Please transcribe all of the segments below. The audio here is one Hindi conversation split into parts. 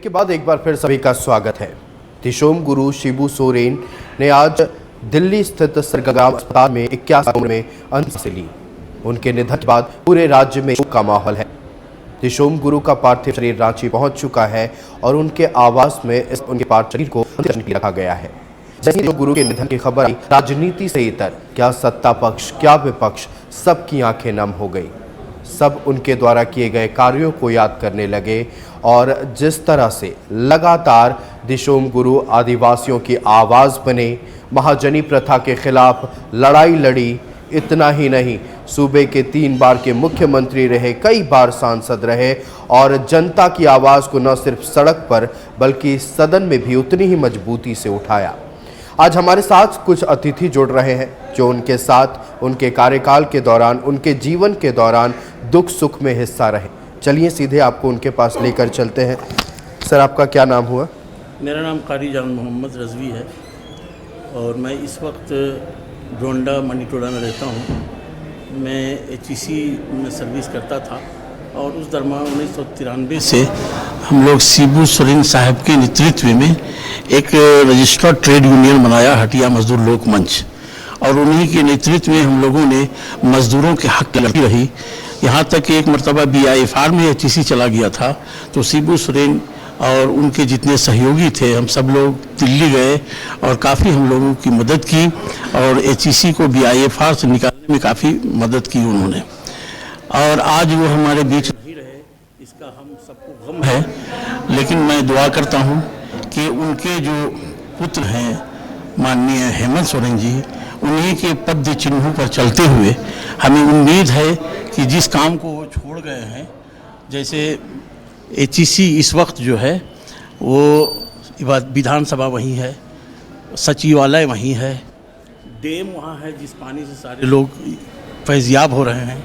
के बाद एक बार फिर सभी का स्वागत है। दिशोम गुरु शिबू सोरेन ने आज दिल्ली स्थित सरगम अस्पताल में 81 उम्र में अंतिम ली। उनके निधन के बाद पूरे राज्य में शोक का माहौल है। दिशोम गुरु का पार्थिव शरीर रांची पहुंच चुका है और उनके आवास में उनके पार्थिव शरीर को अंतिम के लिए रखा गया है। जैसे ही गुरु के निधन की खबर आई, राजनीति से इतर क्या सत्ता पक्ष क्या विपक्ष, सबकी आंखें नम हो गई। सब उनके द्वारा किए गए कार्यों को याद करने लगे और जिस तरह से लगातार दिशोम गुरु आदिवासियों की आवाज़ बने, महाजनी प्रथा के खिलाफ लड़ाई लड़ी, इतना ही नहीं सूबे के 3 बार के मुख्यमंत्री रहे, कई बार सांसद रहे और जनता की आवाज़ को न सिर्फ सड़क पर बल्कि सदन में भी उतनी ही मजबूती से उठाया। आज हमारे साथ कुछ अतिथि जुड़ रहे हैं जो उनके साथ उनके कार्यकाल के दौरान, उनके जीवन के दौरान दुख सुख में हिस्सा रहे। चलिए सीधे आपको उनके पास लेकर चलते हैं। सर, आपका क्या नाम हुआ? मेरा नाम कारी जान मोहम्मद रजवी है और मैं इस वक्त डोंडा मनीटोड़ा में रहता हूँ। मैं HEC में सर्विस करता था और उस दरमियान 1993 से हम लोग शिबू सोरेन साहब के नेतृत्व में एक रजिस्टर्ड ट्रेड यूनियन बनाया, हटिया मजदूर लोक मंच, और उन्हीं के नेतृत्व में हम लोगों ने मजदूरों के हक लड़ती रही। यहाँ तक कि एक मरतबा BIFR में HEC चला गया था तो शिबू सोरेन और उनके जितने सहयोगी थे, हम सब लोग दिल्ली गए और काफ़ी हम लोगों की मदद की और HEC को BIFR से निकालने में काफ़ी मदद की उन्होंने। और आज वो हमारे बीच नहीं रहे, इसका हम सबको गम है, लेकिन मैं दुआ करता हूँ कि उनके जो पुत्र हैं माननीय हेमंत सोरेन जी, उन्हीं के पद चिन्हों पर चलते हुए हमें उम्मीद है कि जिस काम को वो छोड़ गए हैं, जैसे HEC इस वक्त जो है वो विधानसभा वहीं है, सचिवालय वहीं है, डैम वहाँ है जिस पानी से सारे लोग फैज़याब हो रहे हैं।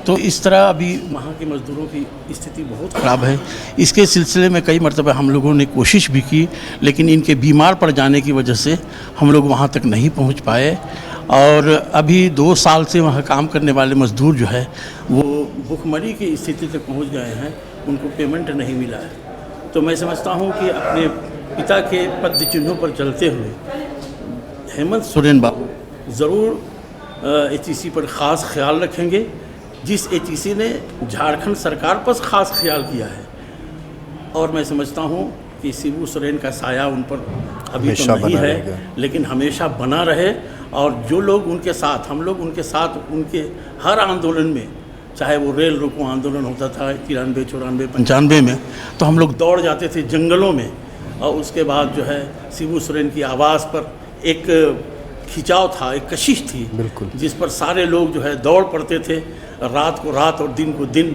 तो इस तरह अभी वहाँ के मज़दूरों की स्थिति बहुत ख़राब है। इसके सिलसिले में कई मरतबा हम लोगों ने कोशिश भी की, लेकिन इनके बीमार पड़ जाने की वजह से हम लोग वहाँ तक नहीं पहुँच पाए और अभी 2 साल से वहाँ काम करने वाले मज़दूर जो है वो भुखमरी की स्थिति तक पहुँच गए हैं, उनको पेमेंट नहीं मिला है। तो मैं समझता हूँ कि अपने पिता के पद चिन्हों पर चलते हुए हेमंत सोरेन बाबू ज़रूर HEC पर ख़ास ख्याल रखेंगे, जिस HEC ने झारखंड सरकार पर ख़ास ख्याल किया है। और मैं समझता हूँ कि शिबू सोरेन का साया उन पर अभी तो नहीं है, लेकिन हमेशा बना रहे। और जो लोग उनके साथ, हम लोग उनके साथ, उनके हर आंदोलन में, चाहे वो रेल रोको आंदोलन होता था 93, 94, 95 में, तो हम लोग दौड़ जाते थे जंगलों में। और उसके बाद जो है शिबू सोरेन की आवाज़ पर एक खिंचाव था, एक कशिश थी, बिल्कुल, जिस पर सारे लोग जो है दौड़ पड़ते थे। रात को रात और दिन को दिन,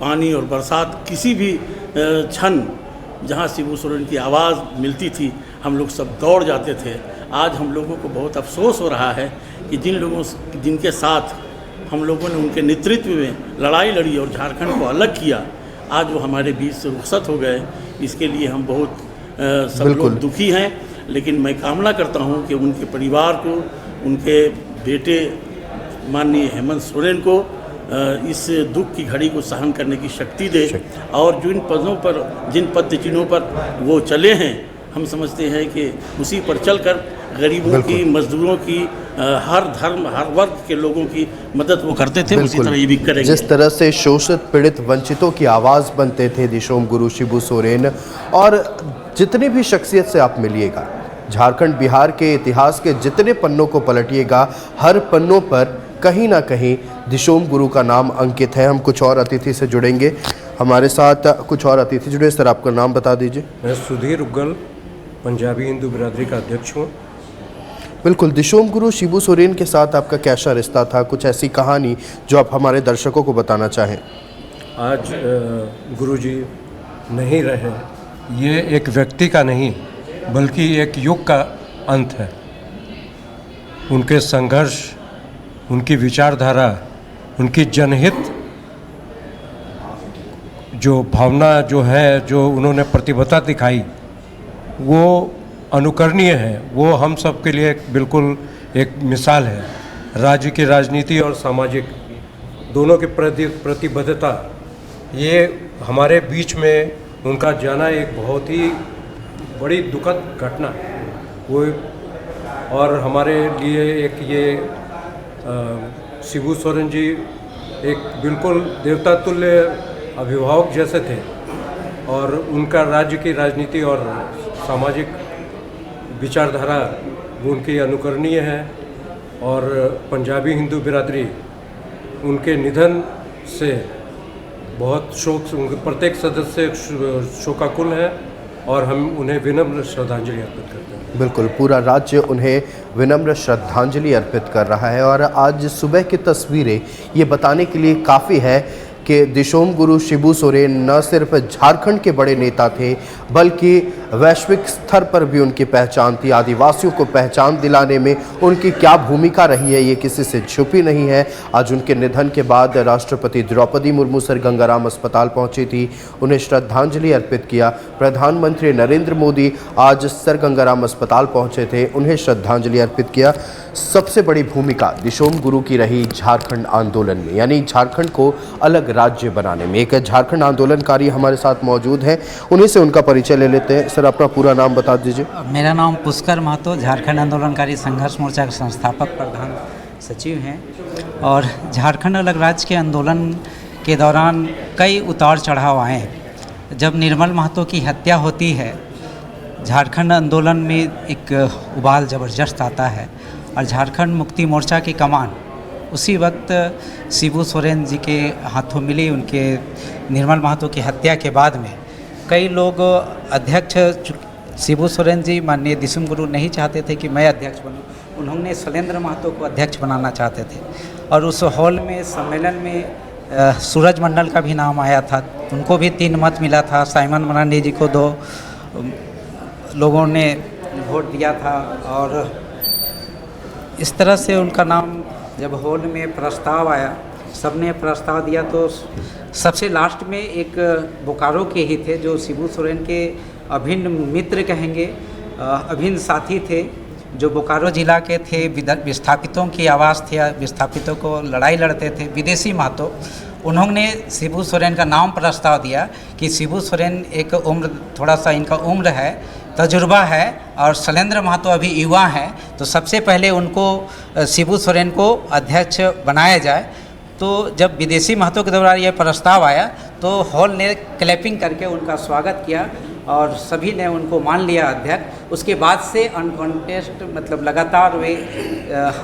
पानी और बरसात, किसी भी क्षण जहाँ शिबू सोरेन की आवाज़ मिलती थी हम लोग सब दौड़ जाते थे। आज हम लोगों को बहुत अफसोस हो रहा है कि जिनके साथ हम लोगों ने उनके नेतृत्व में लड़ाई लड़ी और झारखंड को अलग किया, आज वो हमारे बीच से रुखसत हो गए। इसके लिए हम बहुत सब लोग दुखी हैं, लेकिन मैं कामना करता हूं कि उनके परिवार को, उनके बेटे माननीय हेमंत सोरेन को इस दुख की घड़ी को सहन करने की शक्ति दे और जिन पदों पर, जिन पद चिन्हों पर वो चले हैं, हम समझते हैं कि उसी पर चलकर गरीबों की, मजदूरों की, हर धर्म, हर वर्ग के लोगों की मदद वो करते थे, उसी तरह ये भी करेंगे। जिस तरह से शोषित, पीड़ित, वंचितों की आवाज़ बनते थे दिशोम गुरु शिबू सोरेन, और जितनी भी शख्सियत से आप मिलिएगा, झारखंड बिहार के इतिहास के जितने पन्नों को पलटिएगा, हर पन्नों पर कहीं ना कहीं दिशोम गुरु का नाम अंकित है। हम कुछ और अतिथि से जुड़ेंगे, हमारे साथ कुछ और अतिथि जुड़े। सर, आपका नाम बता दीजिए। मैं सुधीर उग्गल, पंजाबी हिंदू बिरादरी का अध्यक्ष हूँ। बिल्कुल, दिशोम गुरु शिबू सोरेन के साथ आपका कैसा रिश्ता था? कुछ ऐसी कहानी जो आप हमारे दर्शकों को बताना चाहें। आज गुरुजी नहीं रहे, ये एक व्यक्ति का नहीं बल्कि एक युग का अंत है। उनके संघर्ष, उनकी विचारधारा, उनकी जनहित जो भावना जो है, जो उन्होंने प्रतिबद्धता दिखाई, वो अनुकरणीय है। वो हम सब के लिए बिल्कुल एक मिसाल है। राज्य की राजनीति और सामाजिक दोनों की प्रतिबद्धता, ये हमारे बीच में उनका जाना एक बहुत ही बड़ी दुखद घटना है वो। और हमारे लिए एक ये शिबू सोरेन जी एक बिल्कुल देवता तुल्य अभिभावक जैसे थे और उनका राज्य की राजनीति और सामाजिक विचारधारा उनकी अनुकरणीय है। और पंजाबी हिंदू बिरादरी उनके निधन से बहुत शोक, प्रत्येक सदस्य शोकाकुल है और हम उन्हें विनम्र श्रद्धांजलि अर्पित करते हैं। बिल्कुल, पूरा राज्य उन्हें विनम्र श्रद्धांजलि अर्पित कर रहा है। और आज सुबह की तस्वीरें ये बताने के लिए काफ़ी है कि दिशोम गुरु शिबू सोरेन न सिर्फ झारखंड के बड़े नेता थे बल्कि वैश्विक स्तर पर भी उनकी पहचान थी। आदिवासियों को पहचान दिलाने में उनकी क्या भूमिका रही है ये किसी से छुपी नहीं है। आज उनके निधन के बाद राष्ट्रपति द्रौपदी मुर्मू सर गंगाराम अस्पताल पहुंची थी, उन्हें श्रद्धांजलि अर्पित किया। प्रधानमंत्री नरेंद्र मोदी आज सर गंगाराम अस्पताल पहुंचे थे, उन्हें श्रद्धांजलि अर्पित किया। सबसे बड़ी भूमिका दिशोम गुरु की रही झारखंड आंदोलन में, यानी झारखंड को अलग राज्य बनाने में। एक झारखंड आंदोलनकारी हमारे साथ मौजूद हैं, उन्हीं से उनका परिचय ले लेते हैं। सर, अपना पूरा नाम बता दीजिए। मेरा नाम पुष्कर महतो, झारखंड आंदोलनकारी संघर्ष मोर्चा के संस्थापक प्रधान सचिव हैं। और झारखंड अलग राज्य के आंदोलन के दौरान कई उतार चढ़ाव आए। जब निर्मल महतो की हत्या होती है, झारखंड आंदोलन में एक उबाल ज़बरदस्त आता है और झारखंड मुक्ति मोर्चा की कमान उसी वक्त शिबू सोरेन जी के हाथों मिली। उनके निर्मल महतो की हत्या के बाद में कई लोग अध्यक्ष, शिबू सोरेन जी माननीय दिशोम गुरु नहीं चाहते थे कि मैं अध्यक्ष बनूं, उन्होंने शैलेंद्र महतो को अध्यक्ष बनाना चाहते थे। और उस हॉल में सम्मेलन में सूरज मंडल का भी नाम आया था, उनको भी 3 मत मिला था। साइमन मरांडी जी को 2 लोगों ने वोट दिया था। और इस तरह से उनका नाम जब हॉल में प्रस्ताव आया, सबने प्रस्ताव दिया, तो सबसे लास्ट में एक बोकारो के ही थे जो शिबू सोरेन के अभिन्न मित्र कहेंगे, अभिन्न साथी थे, जो बोकारो जिला के थे। विस्थापितों की आवाज़ थे, विस्थापितों को लड़ाई लड़ते थे, विदेशी महतो। उन्होंने शिबू सोरेन का नाम प्रस्ताव दिया कि शिबू सोरेन एक उम्र, थोड़ा सा इनका उम्र है, तजुर्बा है, और शैलेंद्र महतो अभी युवा हैं, तो सबसे पहले उनको शिबू सोरेन को अध्यक्ष बनाया जाए। तो जब विदेशी महतो के द्वारा यह प्रस्ताव आया तो हॉल ने क्लैपिंग करके उनका स्वागत किया और सभी ने उनको मान लिया अध्यक्ष। उसके बाद से अनकॉन्टेस्ट मतलब लगातार वे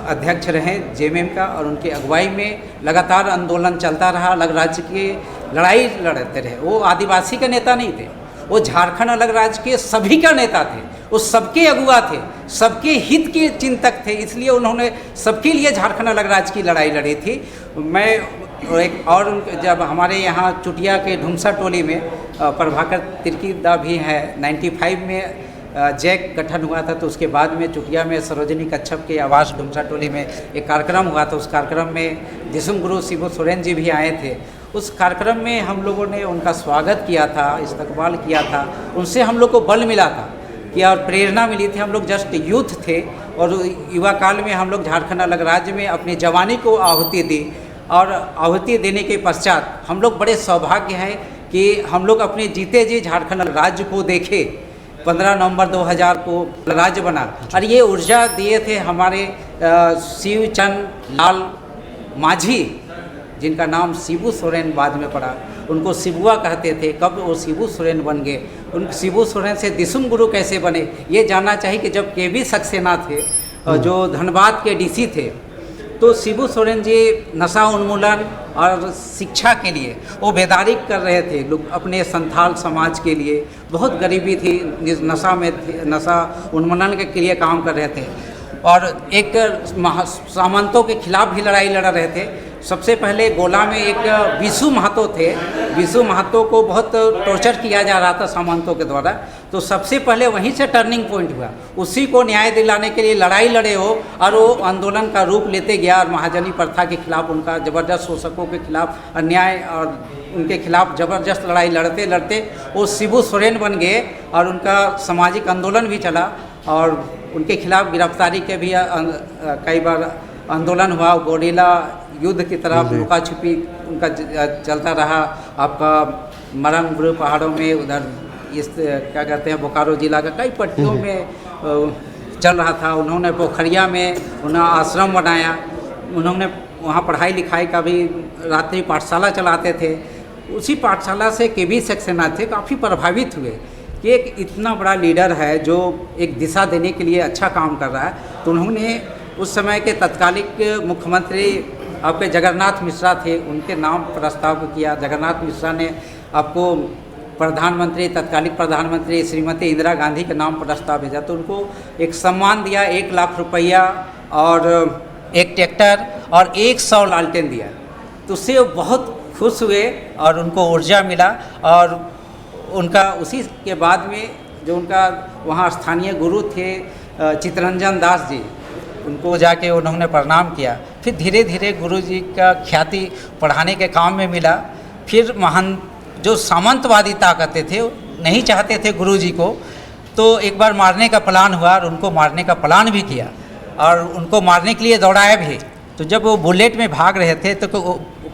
अध्यक्ष रहे जेएमएम का, और उनकी अगुवाई में लगातार आंदोलन चलता रहा। अलग राज्य की लड़ाई लड़ते रहे। वो आदिवासी के नेता नहीं थे, वो झारखंड अलग राज्य के सभी का नेता थे, वो सबके अगुआ थे, सबके हित के चिंतक थे। इसलिए उन्होंने सबके लिए झारखंड अलग राज्य की लड़ाई लड़ी थी। मैं और जब हमारे यहाँ चुटिया के ढुमसा टोली में प्रभाकर तिर्कीदा भी है, 95 में जैक गठन हुआ था, तो उसके बाद में चुटिया में सरोजनी कच्छप के आवास ढुमसा टोली में एक कार्यक्रम हुआ था। उस कार्यक्रम में दिशोम गुरु शिबू सोरेन जी भी आए थे। उस कार्यक्रम में हम लोगों ने उनका स्वागत किया था, इस्तकबाल किया था, उनसे हम लोग को बल मिला था कि और प्रेरणा मिली थी। हम लोग जस्ट यूथ थे और युवा काल में हम लोग झारखंड अलग राज्य में अपनी जवानी को आहुति दी, और आहुति देने के पश्चात हम लोग बड़े सौभाग्य हैं कि हम लोग अपने जीते जी झारखंड अलग राज्य को देखे। 15 नवंबर 2000 को राज्य बना, और ये ऊर्जा दिए थे हमारे शिवचंद लाल माझी, जिनका नाम शिबू सोरेन बाद में पड़ा। उनको शिबुआ कहते थे। कब वो शिबू सोरेन बन गए, उन शिबू सोरेन से दिशोम गुरु कैसे बने, ये जानना चाहिए कि जब केवी सक्सेना थे, जो धनबाद के डीसी थे, तो शिबू सोरेन जी नशा उन्मूलन और शिक्षा के लिए वो बेदारी कर रहे थे। लोग अपने संथाल समाज के लिए, बहुत गरीबी थी, नशा में नशा उन्मूलन के लिए काम कर रहे थे, और एक सामंतों के खिलाफ भी लड़ाई लड़ रहे थे। सबसे पहले गोला में एक विशु महतो थे, विशु महतो को बहुत टॉर्चर किया जा रहा था सामंतों के द्वारा, तो सबसे पहले वहीं से टर्निंग पॉइंट हुआ। उसी को न्याय दिलाने के लिए लड़ाई लड़े हो, और वो आंदोलन का रूप लेते गया, और महाजनी प्रथा के खिलाफ, उनका ज़बरदस्त शोषकों के खिलाफ अन्याय और उनके खिलाफ ज़बरदस्त लड़ाई लड़ते लड़ते वो शिबू सोरेन बन गए, और उनका सामाजिक आंदोलन भी चला, और उनके खिलाफ गिरफ्तारी के भी कई बार आंदोलन हुआ। गोरिल्ला युद्ध की तरफ लुका छिपी उनका चलता रहा। आपका मरंगब्रू पहाड़ों में, उधर इस क्या कहते हैं बोकारो जिला का कई पट्टियों में चल रहा था। उन्होंने पोखरिया में उन्होंने आश्रम बनाया, उन्होंने वहाँ पढ़ाई लिखाई का भी रात्रि पाठशाला चलाते थे। उसी पाठशाला से केवी सक्सेना थे काफ़ी प्रभावित हुए कि एक इतना बड़ा लीडर है जो एक दिशा देने के लिए अच्छा काम कर रहा है। तो उन्होंने उस समय के तत्कालिक मुख्यमंत्री आपके जगन्नाथ मिश्रा थे, उनके नाम प्रस्ताव किया। जगन्नाथ मिश्रा ने आपको प्रधानमंत्री, तत्कालिक प्रधानमंत्री श्रीमती इंदिरा गांधी के नाम प्रस्ताव भेजा, तो उनको एक सम्मान दिया, 1 लाख रुपया और एक ट्रैक्टर और 100 लालटेन दिया। तो उससे वो बहुत खुश हुए और उनको ऊर्जा मिला। और उनका उसी के बाद में जो उनका वहाँ स्थानीय गुरु थे चित्तरंजन दास जी, उनको जाके उन्होंने प्रणाम किया। फिर धीरे धीरे गुरु जी का ख्याति पढ़ाने के काम में मिला। फिर महान जो सामंतवादी ताकतें थे नहीं चाहते थे गुरु जी को, तो एक बार मारने का प्लान हुआ और उनको मारने का प्लान भी किया और उनको मारने के लिए दौड़ाया भी। तो जब वो बुलेट में भाग रहे थे तो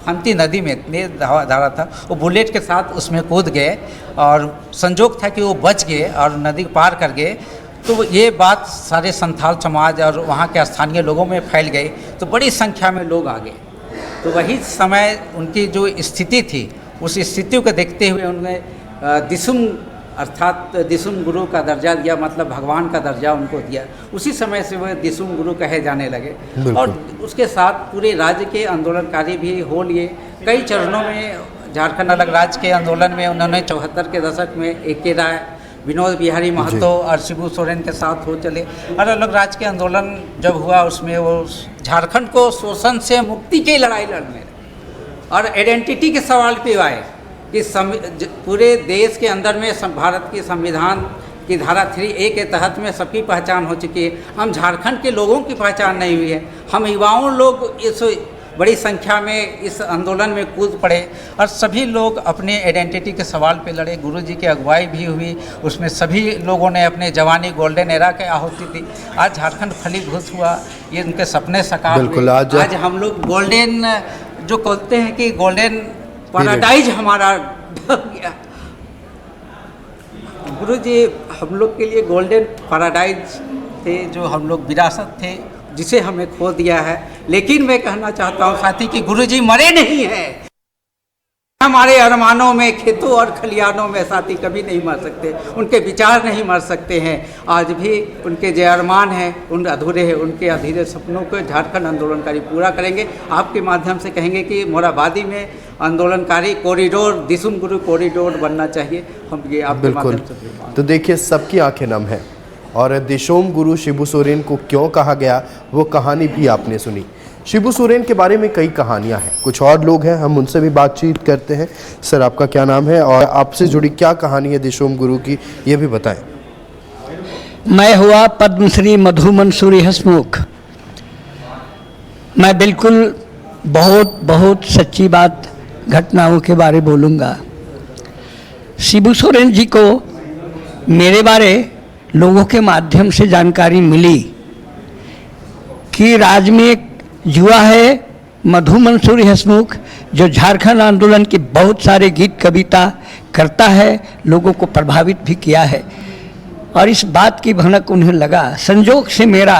फंती नदी में तेज धारा था, वो बुलेट के साथ उसमें कूद गए और संजोग था कि वो बच गए और नदी पार कर गए। तो ये बात सारे संथाल समाज और वहाँ के स्थानीय लोगों में फैल गई, तो बड़ी संख्या में लोग आ गए। तो वही समय उनकी जो स्थिति थी, उस स्थिति को देखते हुए उन्होंने दिसुम अर्थात दिसुम गुरु का दर्जा दिया, मतलब भगवान का दर्जा उनको दिया। उसी समय से वह दिसुम गुरु कहे जाने लगे। और उसके साथ पूरे राज्य के आंदोलनकारी भी हो लिए। कई चरणों में झारखंड अलग राज्य के आंदोलन में उन्होंने 74 के दशक में A.K. राय, विनोद बिहारी महतो और शिबू सोरेन के साथ हो चले। और अलग राज्य के आंदोलन जब हुआ उसमें वो झारखंड को शोषण से मुक्ति की लड़ाई लड़ने और आइडेंटिटी के सवाल पे आए कि पूरे देश के अंदर में भारत की संविधान की धारा 3A के तहत में सबकी पहचान हो चुकी है। हम झारखंड के लोगों की पहचान नहीं हुई है। हम युवाओं लोग इस बड़ी संख्या में इस आंदोलन में कूद पड़े और सभी लोग अपने आइडेंटिटी के सवाल पे लड़े। गुरुजी की अगुवाई भी हुई, उसमें सभी लोगों ने अपने जवानी गोल्डन एरा की आहुति दी। आज झारखंड फलीभूत हुआ, ये उनके सपने साकार हुए। आज हम लोग गोल्डन जो कहते हैं कि गोल्डन पैराडाइज हमारा ढक गया। गुरुजी हम लोग के लिए गोल्डन पैराडाइज थे, जो हम लोग विरासत थे जिसे हमें खो दिया है। लेकिन मैं कहना चाहता हूँ साथी कि गुरुजी मरे नहीं हैं। हमारे अरमानों में, खेतों और खलियानों में साथी कभी नहीं मर सकते, उनके विचार नहीं मर सकते हैं। आज भी उनके जो अरमान हैं उन अधूरे हैं, उनके अधूरे सपनों को झारखंड आंदोलनकारी पूरा करेंगे। आपके माध्यम से कहेंगे कि मोराबादी में आंदोलनकारी कॉरिडोर, दिसुम गुरु कॉरिडोर बनना चाहिए। हम ये आपके माध्यम से तो देखिए, सबकी आंखें नम हैं। और दिशोम गुरु शिबू सोरेन को क्यों कहा गया वो कहानी भी आपने सुनी। शिबू सोरेन के बारे में कई कहानियां हैं, कुछ और लोग हैं, हम उनसे भी बातचीत करते हैं। सर, आपका क्या नाम है और आपसे जुड़ी क्या कहानी है दिशोम गुरु की, ये भी बताएं। मैं हुआ पद्मश्री मधु मंसूरी हसमुख। मैं बिल्कुल बहुत सच्ची बात, घटनाओं के बारे बोलूँगा। शिबू सोरेन जी को मेरे बारे लोगों के माध्यम से जानकारी मिली कि राज्य में एक युवा है मधु मंसूरी हसमुख, जो झारखंड आंदोलन के बहुत सारे गीत कविता करता है, लोगों को प्रभावित भी किया है। और इस बात की भनक उन्हें लगा। संजोग से मेरा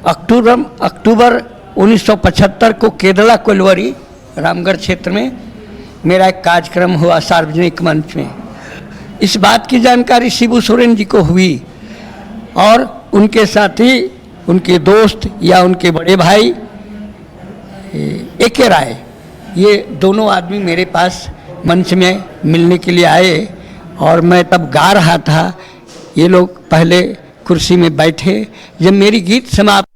अक्टूबर 1975 को केरला कोलवरी रामगढ़ क्षेत्र में मेरा एक कार्यक्रम हुआ सार्वजनिक मंच में। इस बात की जानकारी शिबू सोरेन जी को हुई और उनके साथी, उनके दोस्त या उनके बड़े भाई A.K. राय, ये दोनों आदमी मेरे पास मंच में मिलने के लिए आए और मैं तब गा रहा था। ये लोग पहले कुर्सी में बैठे। जब मेरी गीत समाप्त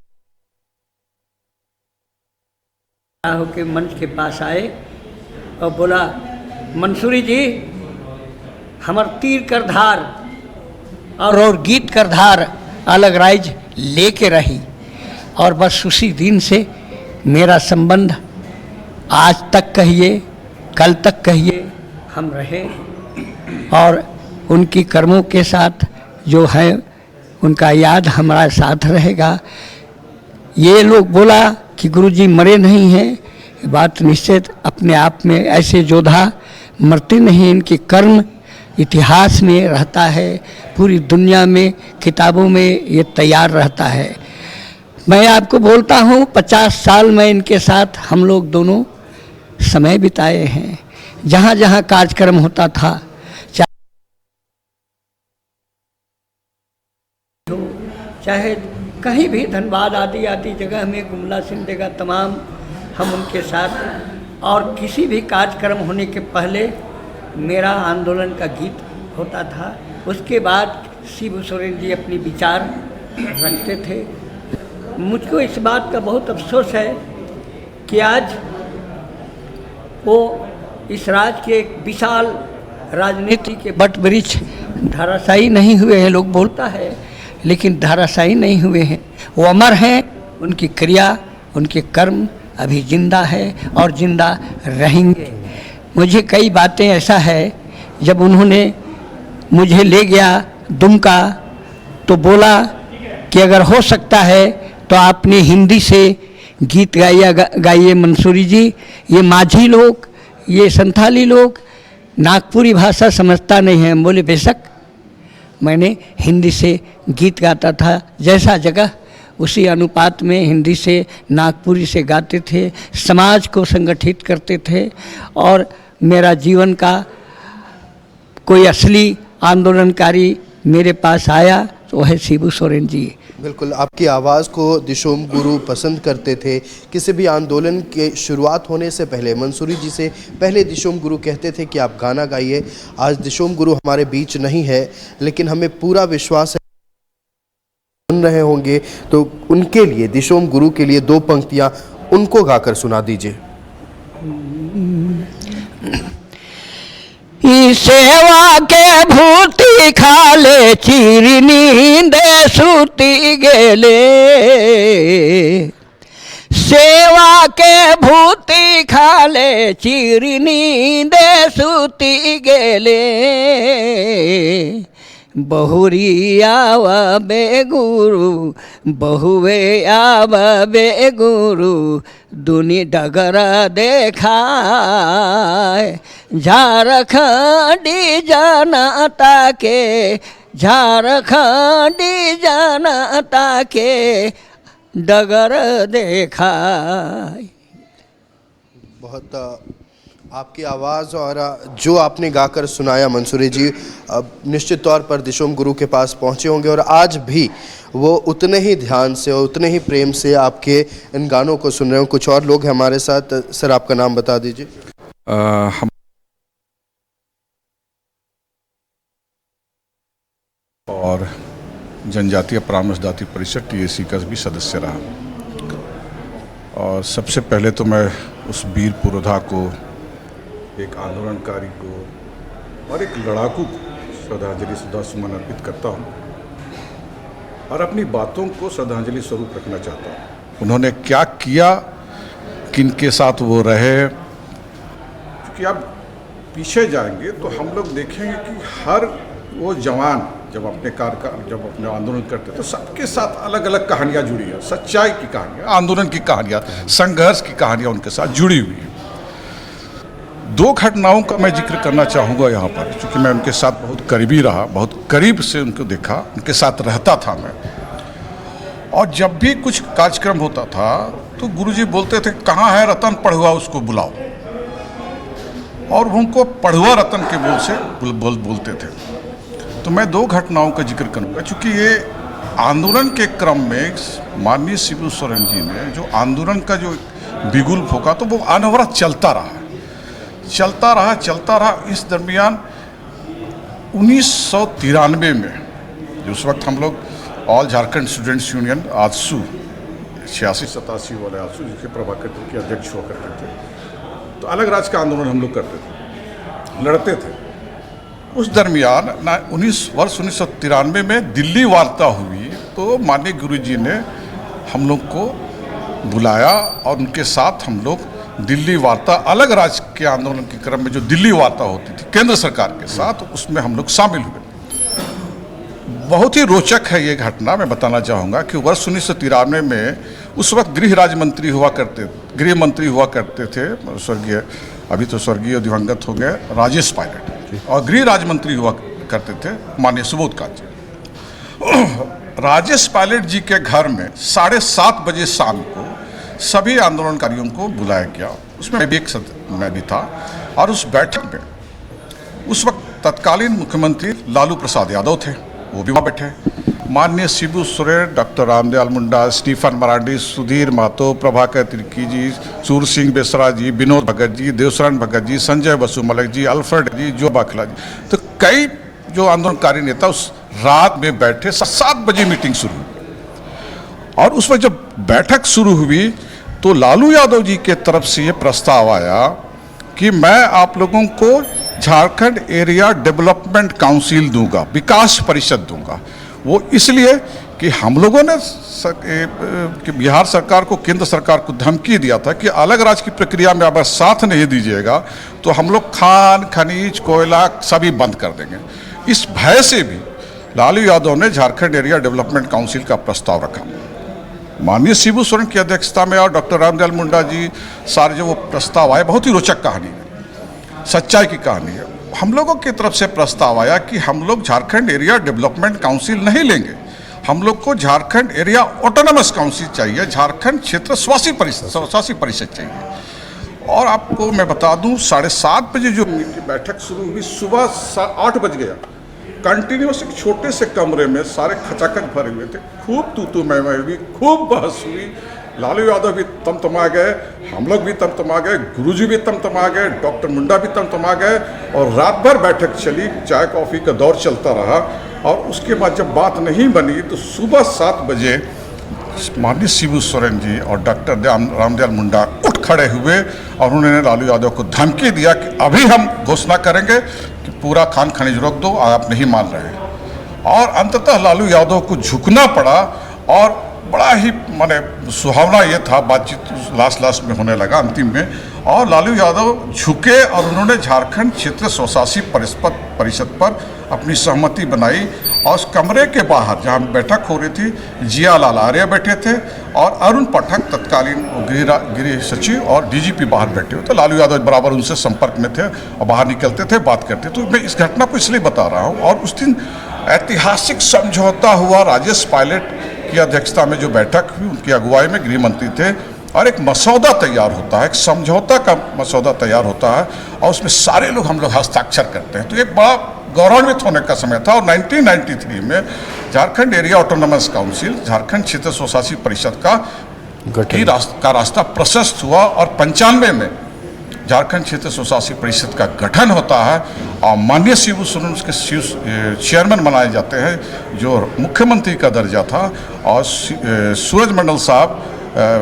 होकर मंच के पास आए और बोला, मंसूरी जी, हमर तीर कर धार और गीत कर धार अलग राइज लेके रही। और बस उसी दिन से मेरा संबंध आज तक कहिए, कल तक कहिए, हम रहे। और उनकी कर्मों के साथ जो है उनका याद हमारा साथ रहेगा। ये लोग बोला कि गुरुजी मरे नहीं हैं, बात निश्चित अपने आप में ऐसे योद्धा मरते नहीं, इनके कर्म इतिहास में रहता है, पूरी दुनिया में किताबों में ये तैयार रहता है। मैं आपको बोलता हूँ 50 साल में इनके साथ हम लोग दोनों समय बिताए हैं। जहाँ जहाँ कार्यक्रम होता था, चाहे कहीं भी धनबाद आदि आदि जगह में, गुमला सिंधेगा तमाम हम उनके साथ, और किसी भी कार्यक्रम होने के पहले मेरा आंदोलन का गीत होता था। उसके बाद शिबू सोरेन जी अपनी विचार रखते थे। मुझको इस बात का बहुत अफसोस है कि आज वो इस राज्य के एक विशाल राजनीति के बट वृक्ष धराशायी नहीं हुए हैं। लोग बोलता है, लेकिन धराशायी नहीं हुए हैं, वो अमर हैं। उनकी क्रिया, उनके कर्म अभी जिंदा है और जिंदा रहेंगे। मुझे कई बातें ऐसा है, जब उन्होंने मुझे ले गया दुमका तो बोला कि अगर हो सकता है तो आपने हिंदी से गीत गाइए मंसूरी जी। ये माझी लोग, ये संथाली लोग नागपुरी भाषा समझता नहीं है। बोले बेशक, मैंने हिंदी से गीत गाता था, जैसा जगह उसी अनुपात में हिंदी से नागपुरी से गाते थे, समाज को संगठित करते थे। और मेरा जीवन का कोई असली आंदोलनकारी मेरे पास आया तो वह शिबू सोरेन जी। बिल्कुल, आपकी आवाज़ को दिशोम गुरु पसंद करते थे। किसी भी आंदोलन के शुरुआत होने से पहले मंसूरी जी से पहले दिशोम गुरु कहते थे कि आप गाना गाइए। आज दिशोम गुरु हमारे बीच नहीं है, लेकिन हमें पूरा विश्वास है सुन रहे होंगे, तो उनके लिए, दिशोम गुरु के लिए 2 पंक्तियां उनको गाकर सुना दीजिए। सेवा के भूति खाले चिरी नींदे सूती गेले, सेवा के भूति खाले चिरी नींदे सूती गेले, बहुरी आवे गुरु बहुवे आवे गुरु, दुनी डगरा देखाए, झारखंडी जनता के, झारखंडी जनता के डगर देखाए। बहुत आपकी आवाज़ और जो आपने गाकर सुनाया मंसूरी जी, निश्चित तौर पर दिशोम गुरु के पास पहुँचे होंगे और आज भी वो उतने ही ध्यान से और उतने ही प्रेम से आपके इन गानों को सुन रहे हो। कुछ और लोग हैं हमारे साथ। सर, आपका नाम बता दीजिए। हम और जनजातीय परामर्शदात्री परिषद TAC का भी सदस्य रहा, और सबसे पहले तो मैं उस वीर पुरोधा को, एक आंदोलनकारी को और एक लड़ाकू को श्रद्धांजलि सुमन अर्पित करता हूँ और अपनी बातों को श्रद्धांजलि स्वरूप रखना चाहता हूँ। उन्होंने क्या किया, किनके साथ वो रहे, क्योंकि आप पीछे जाएंगे तो हम लोग देखेंगे कि हर वो जवान जब अपने आंदोलन करते तो सबके साथ अलग अलग कहानियाँ जुड़ी हैं, सच्चाई की कहानियाँ, आंदोलन की कहानियाँ, संघर्ष की कहानियाँ उनके साथ जुड़ी हुई हैं। 2 घटनाओं का मैं जिक्र करना चाहूँगा यहाँ पर, क्योंकि मैं उनके साथ बहुत करीबी रहा, बहुत करीब से उनको देखा, उनके साथ रहता था मैं। और जब भी कुछ कार्यक्रम होता था तो गुरुजी बोलते थे, कहाँ है रतन पढ़ुआ, उसको बुलाओ, और उनको पढ़ुआ रतन के बोल से बोलते थे। तो मैं 2 घटनाओं का जिक्र करूँगा, क्योंकि ये आंदोलन के क्रम में माननीय शिबू सोरेन जी ने जो आंदोलन का जो बिगुल फूंका, तो वो अनवरत चलता रहा। इस दरमियान 1993 में, जो उस वक्त हम लोग all Jharkhand students union AJSU 86-87 वाले आजसू, जिसके प्रभाकर के अध्यक्ष हुआ करते थे, तो अलग राज्य का आंदोलन हम लोग करते थे, लड़ते थे। उस दरमियान वर्ष 1993 में दिल्ली वार्ता हुई, तो माननीय गुरुजी ने हम लोग को बुलाया और उनके साथ हम लोग दिल्ली वार्ता, अलग राज्य के आंदोलन के क्रम में जो दिल्ली वार्ता होती थी केंद्र सरकार के साथ, उसमें हम लोग शामिल हुए। बहुत ही रोचक है ये घटना। मैं बताना चाहूँगा कि वर्ष 1993 में उस वक्त गृह मंत्री हुआ करते थे स्वर्गीय अभी तो स्वर्गीय दिवंगत हो गए राजेश पायलट, और गृह राज्य मंत्री हुआ करते थे माननीय सुबोध कांत जी। राजेश पायलट जी के घर में 7:30 बजे शाम को सभी आंदोलनकारियों को बुलाया गया। उसमें मैं भी था, और उस बैठक में उस वक्त तत्कालीन मुख्यमंत्री लालू प्रसाद यादव थे, वो भी वहाँ बैठे। माननीय शिबू सोरेन, डॉक्टर रामदयाल मुंडा, स्टीफन मरांडी, सुधीर महतो, प्रभाकर तिर्की जी, सूर सिंह बेसरा जी, विनोद भगत जी, देवशरण भगत जी, संजय बसु मलिक जी, अल्फ्रेड जी, जो बाखला जी, तो कई जो आंदोलनकारी नेता उस रात में बैठे। 7 बजे मीटिंग शुरू हुई, और उस वक्त जब बैठक शुरू हुई तो लालू यादव जी के तरफ से ये प्रस्ताव आया कि मैं आप लोगों को झारखंड एरिया डेवलपमेंट काउंसिल दूंगा, विकास परिषद दूंगा। वो इसलिए कि हम लोगों ने कि बिहार सरकार को, केंद्र सरकार को धमकी दिया था कि अलग राज्य की प्रक्रिया में अगर साथ नहीं दीजिएगा तो हम लोग खान, खनिज, कोयला सभी बंद कर देंगे। इस भय से भी लालू यादव ने झारखंड एरिया डेवलपमेंट काउंसिल का प्रस्ताव रखा। माननीय शिबू सोरेन की अध्यक्षता में और डॉक्टर रामदयाल मुंडा जी सारे जो वो प्रस्ताव आए, बहुत ही रोचक कहानी है, सच्चाई की कहानी है। हम लोगों की तरफ से प्रस्ताव आया कि हम लोग झारखंड एरिया डेवलपमेंट काउंसिल नहीं लेंगे, हम लोग को झारखंड एरिया ऑटोनमस काउंसिल चाहिए, झारखंड क्षेत्र स्वासी परिषद चाहिए। और आपको मैं बता दूं, 7:30 बजे जो बैठक शुरू हुई, सुबह 8 बज गया। कंटिन्यूस एक छोटे से कमरे में सारे खचाखच भरे हुए थे, खूब तू मैं हुई, खूब बहस हुई। लालू यादव भी तमतमा गए, हम लोग भी तमतमा गए, गुरुजी भी तमतमा गए, डॉक्टर मुंडा भी तमतमा गए, और रात भर बैठक चली, चाय कॉफ़ी का दौर चलता रहा। और उसके बाद जब बात नहीं बनी तो सुबह 7 बजे माननीय शिबू सोरेन जी और डॉक्टर रामदयाल मुंडा उठ खड़े हुए, और उन्होंने लालू यादव को धमकी दिया कि अभी हम घोषणा करेंगे कि पूरा खान खनिज रोक दो, आप नहीं मान रहे हैं। और अंततः लालू यादव को झुकना पड़ा, और बड़ा ही माने सुहावना ये था, बातचीत लास्ट में होने लगा अंतिम में, और लालू यादव झुके और उन्होंने झारखंड क्षेत्र स्वशासी परिषद पर अपनी सहमति बनाई। और उस कमरे के बाहर जहाँ बैठक हो रही थी, जिया लाल आर्य बैठे थे, और अरुण पाठक तत्कालीन गृह सचिव और डीजीपी बाहर बैठे हुए थे। लालू यादव बराबर उनसे संपर्क में थे और बाहर निकलते थे, बात करते। तो मैं इस घटना को इसलिए बता रहा हूँ। और उस दिन ऐतिहासिक समझौता हुआ, राजेश पायलट की अध्यक्षता में जो बैठक हुई, उनकी अगुवाई में गृह मंत्री थे, और एक मसौदा तैयार होता है, एक समझौता का मसौदा तैयार होता है, और उसमें सारे लोग हम लोग हस्ताक्षर करते हैं। तो एक बड़ा गौरवान्वित होने का समय था। और 1993 में Jharkhand area autonomous council, Jharkhand क्षेत्र स्वशासी परिषद का रास्ता प्रशस्त हुआ, और 95 में झारखंड क्षेत्र स्वशासी परिषद का गठन होता है, और माननीय शिबू सोरेन उसके चेयरमैन बनाए जाते हैं, जो मुख्यमंत्री का दर्जा था, और सूरज मंडल साहब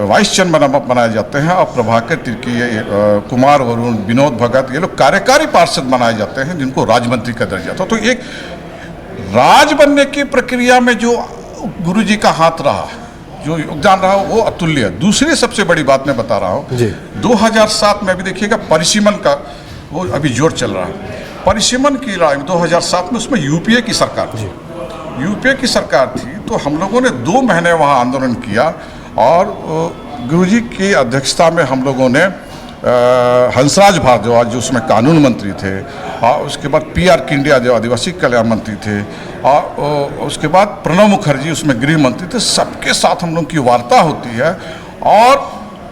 वाइस चेयरमैन बनाए जाते हैं, और प्रभाकर तिर्की, कुमार वरुण, विनोद भगत, ये लोग कार्यकारी पार्षद बनाए जाते हैं, जिनको राज्यमंत्री का दर्जा था। तो एक राज बनने की प्रक्रिया में जो गुरुजी का हाथ रहा, जो योगदान रहा, वो अतुल्य है। दूसरी सबसे बड़ी बात मैं बता रहा हूँ, 2007 में भी देखिएगा परिसीमन का वो अभी जोर चल रहा है। परिसीमन की लड़ाई 2007 में, उसमें यूपीए की सरकार थी, यूपीए की सरकार थी। तो हम लोगों ने 2 महीने वहाँ आंदोलन किया, और गुरुजी की अध्यक्षता में हम लोगों ने हंसराज भारद्वाज जो उसमें कानून मंत्री थे, और उसके बाद PR किंडिया जो आदिवासी कल्याण मंत्री थे, और उसके बाद प्रणब मुखर्जी उसमें गृह मंत्री थे। सबके साथ हम लोग की वार्ता होती है, और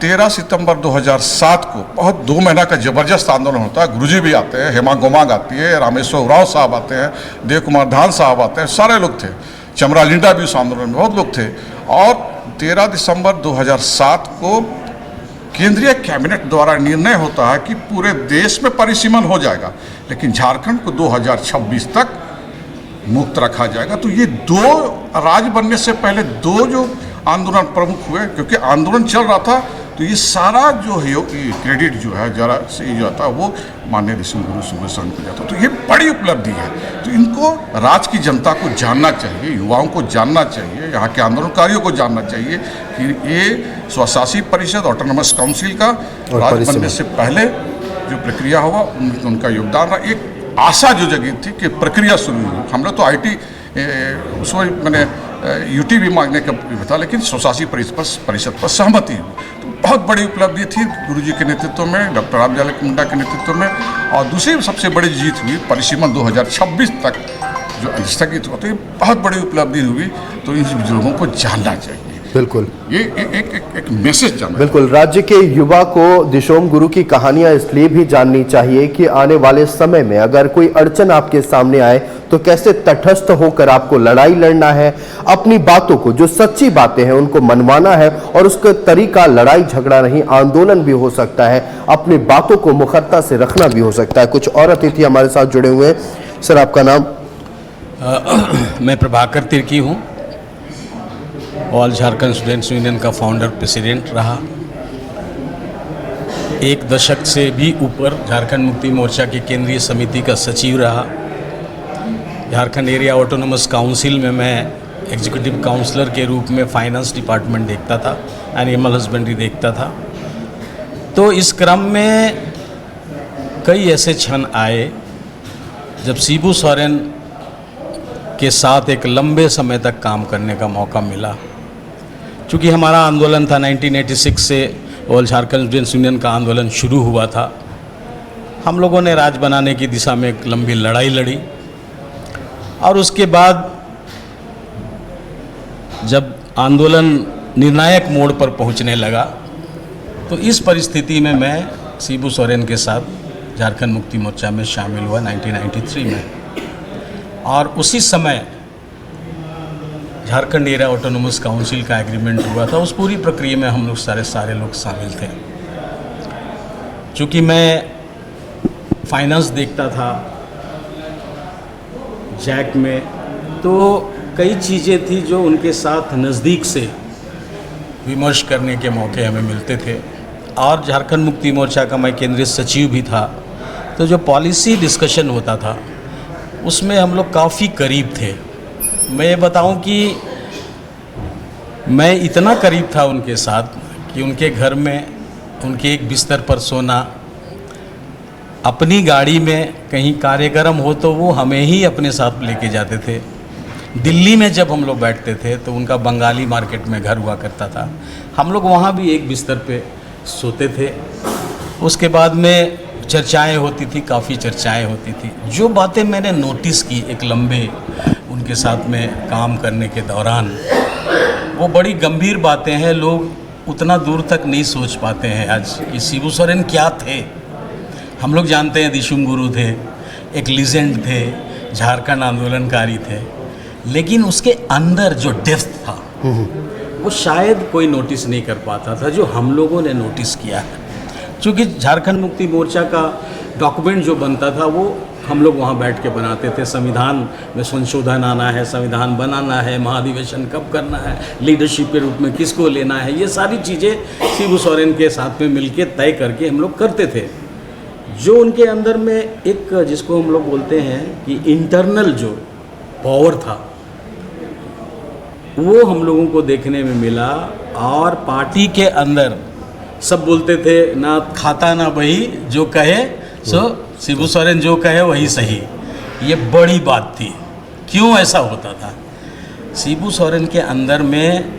13 सितंबर 2007 को बहुत 2 महीना का जबरदस्त आंदोलन होता है। गुरुजी भी आते हैं, हेमा गोमांग आती है, रामेश्वर उरांव साहब आते हैं, देव कुमार धान साहब आते हैं, सारे लोग थे, चमरा लिंडा भी उस आंदोलन में बहुत लोग थे। और 13 दिसंबर 2007 को केंद्रीय कैबिनेट द्वारा निर्णय होता है कि पूरे देश में परिसीमन हो जाएगा, लेकिन झारखंड को 2026 तक मुक्त रखा जाएगा। तो ये 2 राज्य बनने से पहले 2 जो आंदोलन प्रमुख हुए, क्योंकि आंदोलन चल रहा था, तो ये सारा जो है क्रेडिट जो है जरा से जो आता है वो माननीय ऋषि गुरु सुबह शाम को जाता है। तो ये बड़ी उपलब्धि है। तो इनको राज्य की जनता को जानना चाहिए, युवाओं को जानना चाहिए, यहाँ के आंदोलनकारियों को जानना चाहिए कि ये स्वशासी परिषद ऑटोनमस काउंसिल का राज्य बनने से पहले जो प्रक्रिया हुआ उनका योगदान रहा। एक आशा जो जगी थी कि प्रक्रिया शुरू हुई। हम लोग तो IT उसको मैंने यूटी भी मांगने का भी था, लेकिन 87% पर सहमति हुई। तो बहुत बड़ी उपलब्धि थी गुरुजी के नेतृत्व में, डॉक्टर रामजाल मुंडा के नेतृत्व में। और दूसरी सबसे बड़ी जीत हुई परिसीमन 2026 तक जो स्थगित हुआ, तो ये बहुत बड़ी उपलब्धि हुई। तो इन बुजुर्गों को जानना चाहिए, बिल्कुल ये एक मैसेज जाना। बिल्कुल, राज्य के युवा को दिशोम गुरु की कहानियां इसलिए भी जाननी चाहिए कि आने वाले समय में अगर कोई अड़चन आपके सामने आए तो कैसे तटस्थ होकर आपको लड़ाई लड़ना है, अपनी बातों को, जो सच्ची बातें हैं उनको मनवाना है। और उसका तरीका लड़ाई झगड़ा नहीं, आंदोलन भी हो सकता है, अपनी बातों को मुखरता से रखना भी हो सकता है। कुछ और अतिथि हमारे साथ जुड़े हुए हैं। सर, आपका नाम? मैं प्रभाकर तिर्की हूँ, ऑल झारखंड स्टूडेंट्स यूनियन का फाउंडर प्रेसिडेंट रहा। 1 दशक से भी ऊपर झारखंड मुक्ति मोर्चा की केंद्रीय समिति का सचिव रहा। झारखंड एरिया ऑटोनोमस काउंसिल में मैं एग्जीक्यूटिव काउंसलर के रूप में फाइनेंस डिपार्टमेंट देखता था, एनिमल हस्बेंड्री देखता था। तो इस क्रम में कई ऐसे क्षण आए जब शिबू सोरेन के साथ एक लंबे समय तक काम करने का मौका मिला। चूँकि हमारा आंदोलन था 1986 से ऑल झारखंड स्टूडेंट्स यूनियन का आंदोलन शुरू हुआ था। हम लोगों ने राज बनाने की दिशा में एक लंबी लड़ाई लड़ी और उसके बाद जब आंदोलन निर्णायक मोड़ पर पहुंचने लगा तो इस परिस्थिति में मैं शिबू सोरेन के साथ झारखंड मुक्ति मोर्चा में शामिल हुआ 1993 में। और उसी समय झारखंड एरिया ऑटोनोमस काउंसिल का एग्रीमेंट हुआ था। उस पूरी प्रक्रिया में हम लोग सारे लोग शामिल थे। चूँकि मैं फाइनेंस देखता था जैक में, तो कई चीज़ें थी जो उनके साथ नज़दीक से विमर्श करने के मौके हमें मिलते थे। और झारखंड मुक्ति मोर्चा का मैं केंद्रीय सचिव भी था, तो जो पॉलिसी डिस्कशन होता था उसमें हम लोग काफ़ी करीब थे। मैं ये बताऊं कि मैं इतना करीब था उनके साथ कि उनके घर में उनके एक बिस्तर पर सोना, अपनी गाड़ी में कहीं कार्यक्रम हो तो वो हमें ही अपने साथ लेके जाते थे। दिल्ली में जब हम लोग बैठते थे तो उनका बंगाली मार्केट में घर हुआ करता था, हम लोग वहाँ भी एक बिस्तर पे सोते थे। उसके बाद में चर्चाएं होती थी, काफ़ी चर्चाएं होती थी। जो बातें मैंने नोटिस की एक लंबे उनके साथ में काम करने के दौरान, वो बड़ी गंभीर बातें हैं। लोग उतना दूर तक नहीं सोच पाते हैं आज कि शिबू सोरेन क्या थे। हम लोग जानते हैं दिशुम गुरु थे, एक लीजेंड थे, झारखंड आंदोलनकारी थे, लेकिन उसके अंदर जो डेप्थ था वो शायद कोई नोटिस नहीं कर पाता था जो हम लोगों ने नोटिस किया है। चूँकि झारखंड मुक्ति मोर्चा का डॉक्यूमेंट जो बनता था वो हम लोग वहाँ बैठ के बनाते थे। संविधान में संशोधन आना है, संविधान बनाना है, महाधिवेशन कब करना है, लीडरशिप के रूप में किसको लेना है, ये सारी चीज़ें शिबू सोरेन के साथ में मिलके तय करके हम लोग करते थे। जो उनके अंदर में एक, जिसको हम लोग बोलते हैं कि इंटरनल जो पावर था, वो हम लोगों को देखने में मिला। और पार्टी के अंदर सब बोलते थे, ना खाता ना बही, जो कहे सो शिबू सोरेन जो कहे वही सही। ये बड़ी बात थी। क्यों ऐसा होता था? शिबू सोरेन के अंदर में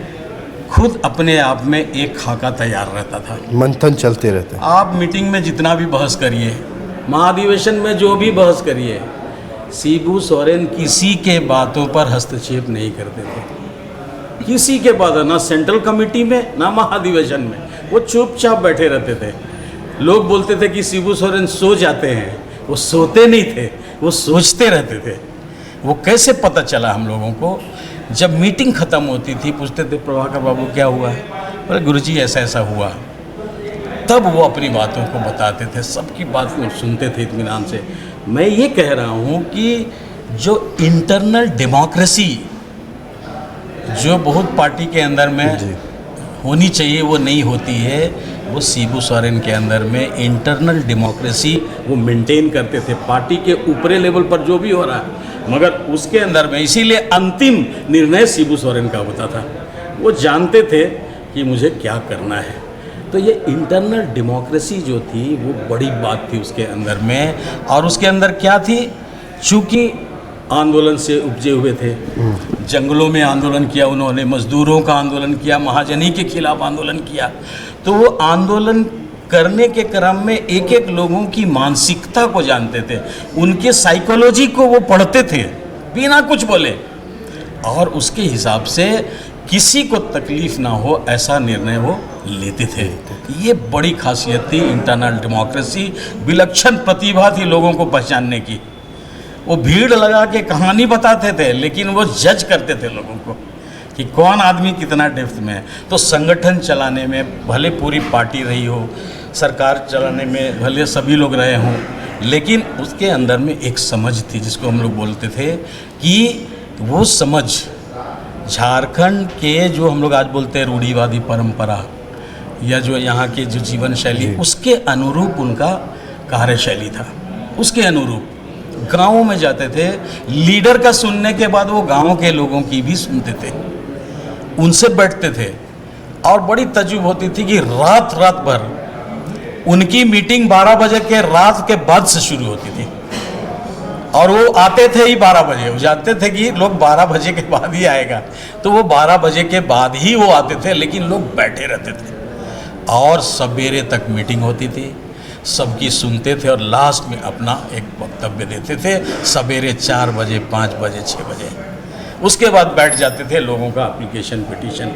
खुद अपने आप में एक खाका तैयार रहता था, मंथन चलते रहते। आप मीटिंग में जितना भी बहस करिए, महाधिवेशन में जो भी बहस करिए, शिबू सोरेन किसी के बातों पर हस्तक्षेप नहीं करते थे। किसी के बात, ना सेंट्रल कमेटी में ना महाधिवेशन में, वो चुपचाप बैठे रहते थे। लोग बोलते थे कि शिबू सोरेन सो जाते हैं, वो सोते नहीं थे, वो सोचते रहते थे। वो कैसे पता चला हम लोगों को? जब मीटिंग ख़त्म होती थी पूछते थे, प्रभाकर बाबू क्या हुआ है? बोले गुरुजी ऐसा ऐसा हुआ। तब वो अपनी बातों को बताते थे, सबकी बात को सुनते थे इत्मीनान से। मैं ये कह रहा हूँ कि जो इंटरनल डेमोक्रेसी जो बहुत पार्टी के अंदर में होनी चाहिए वो नहीं होती है, वो शिबू सोरेन के अंदर में इंटरनल डेमोक्रेसी वो मेंटेन करते थे। पार्टी के ऊपरी लेवल पर जो भी हो रहा है, मगर उसके अंदर में, इसीलिए अंतिम निर्णय शिबू सोरेन का होता था। वो जानते थे कि मुझे क्या करना है। तो ये इंटरनल डेमोक्रेसी जो थी वो बड़ी बात थी उसके अंदर में। और उसके अंदर क्या थी? चूँकि आंदोलन से उपजे हुए थे। जंगलों में आंदोलन किया उन्होंने, मजदूरों का आंदोलन किया, महाजनी के खिलाफ आंदोलन किया। तो वो आंदोलन करने के क्रम में एक एक लोगों की मानसिकता को जानते थे, उनके साइकोलॉजी को वो पढ़ते थे बिना कुछ बोले, और उसके हिसाब से किसी को तकलीफ ना हो ऐसा निर्णय वो लेते थे। ये बड़ी खासियत थी इंटरनल डेमोक्रेसी, विलक्षण प्रतिभा थी लोगों को पहचानने की। वो भीड़ लगा के कहानी बताते थे, लेकिन वो जज करते थे लोगों को कि कौन आदमी कितना डेप्थ में है। तो संगठन चलाने में भले पूरी पार्टी रही हो, सरकार चलाने में भले सभी लोग रहे हों, लेकिन उसके अंदर में एक समझ थी जिसको हम लोग बोलते थे कि वो समझ झारखंड के जो हम लोग आज बोलते हैं रूढ़िवादी परंपरा या जो यहाँ के जो जीवन शैली, उसके अनुरूप उनका कार्यशैली था। उसके अनुरूप गाँवों में जाते थे, लीडर का सुनने के बाद वो गाँव के लोगों की भी सुनते थे, उनसे बैठते थे, और बड़ी तजुब होती थी कि रात रात भर उनकी मीटिंग 12 बजे के रात के बाद से शुरू होती थी, और वो आते थे ही 12 बजे। वो जानते थे कि लोग 12 बजे के बाद ही आएगा, तो वो 12 बजे के बाद ही वो आते थे, लेकिन लोग बैठे रहते थे और सवेरे तक मीटिंग होती थी, सबकी सुनते थे और लास्ट में अपना एक वक्तव्य देते थे, सवेरे 4 बजे, 5 बजे, 6 बजे। उसके बाद बैठ जाते थे लोगों का एप्लीकेशन, पिटीशन।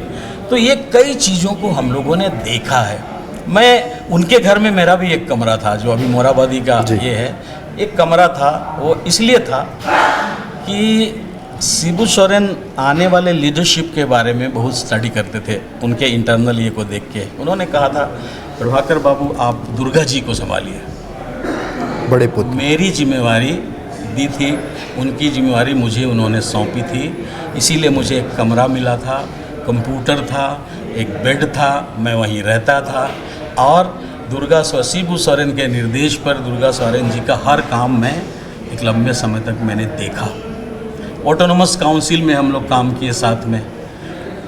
तो ये कई चीज़ों को हम लोगों ने देखा है। मैं उनके घर में, मेरा भी एक कमरा था जो अभी मोराबादी का ये है, एक कमरा था। वो इसलिए था कि शिबू सोरेन आने वाले लीडरशिप के बारे में बहुत स्टडी करते थे, उनके इंटरनल ये को देख के। उन्होंने कहा था, प्रभाकर बाबू आप दुर्गा जी को संभालिए, बड़े पुत्र। मेरी जिम्मेवारी दी थी, उनकी जिम्मेवारी मुझे उन्होंने सौंपी थी, इसीलिए मुझे एक कमरा मिला था, कंप्यूटर था, एक बेड था, मैं वहीं रहता था, और शिबू सोरेन के निर्देश पर दुर्गा सोरेन जी का हर काम मैं एक लंबे समय तक मैंने देखा। ऑटोनोमस काउंसिल में हम लोग काम किए साथ में।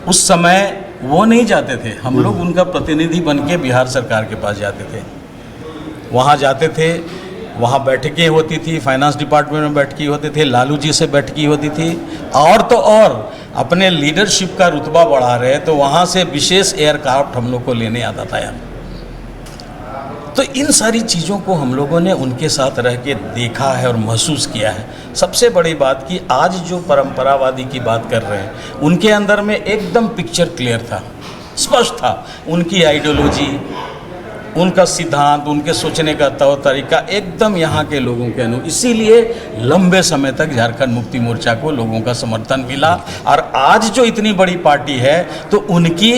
उस समय वो नहीं जाते थे, हम लोग उनका प्रतिनिधि बन के बिहार सरकार के पास जाते थे। वहाँ जाते थे, वहाँ बैठकें होती थी, फाइनेंस डिपार्टमेंट में बैठकी होती थी, लालू जी से बैठकी होती थी, और तो और अपने लीडरशिप का रुतबा बढ़ा रहे तो वहाँ से विशेष एयरक्राफ्ट हम लोग को लेने आता था यार। तो इन सारी चीज़ों को हम लोगों ने उनके साथ रह के देखा है और महसूस किया है। सबसे बड़ी बात कि आज जो परंपरावादी की बात कर रहे हैं, उनके अंदर में एकदम पिक्चर क्लियर था, स्पष्ट था, उनकी आइडियोलॉजी, उनका सिद्धांत, उनके सोचने का तौर तरीका एकदम यहाँ के लोगों के इसीलिए लंबे समय तक झारखंड मुक्ति मोर्चा को लोगों का समर्थन मिला। और आज जो इतनी बड़ी पार्टी है, तो उनकी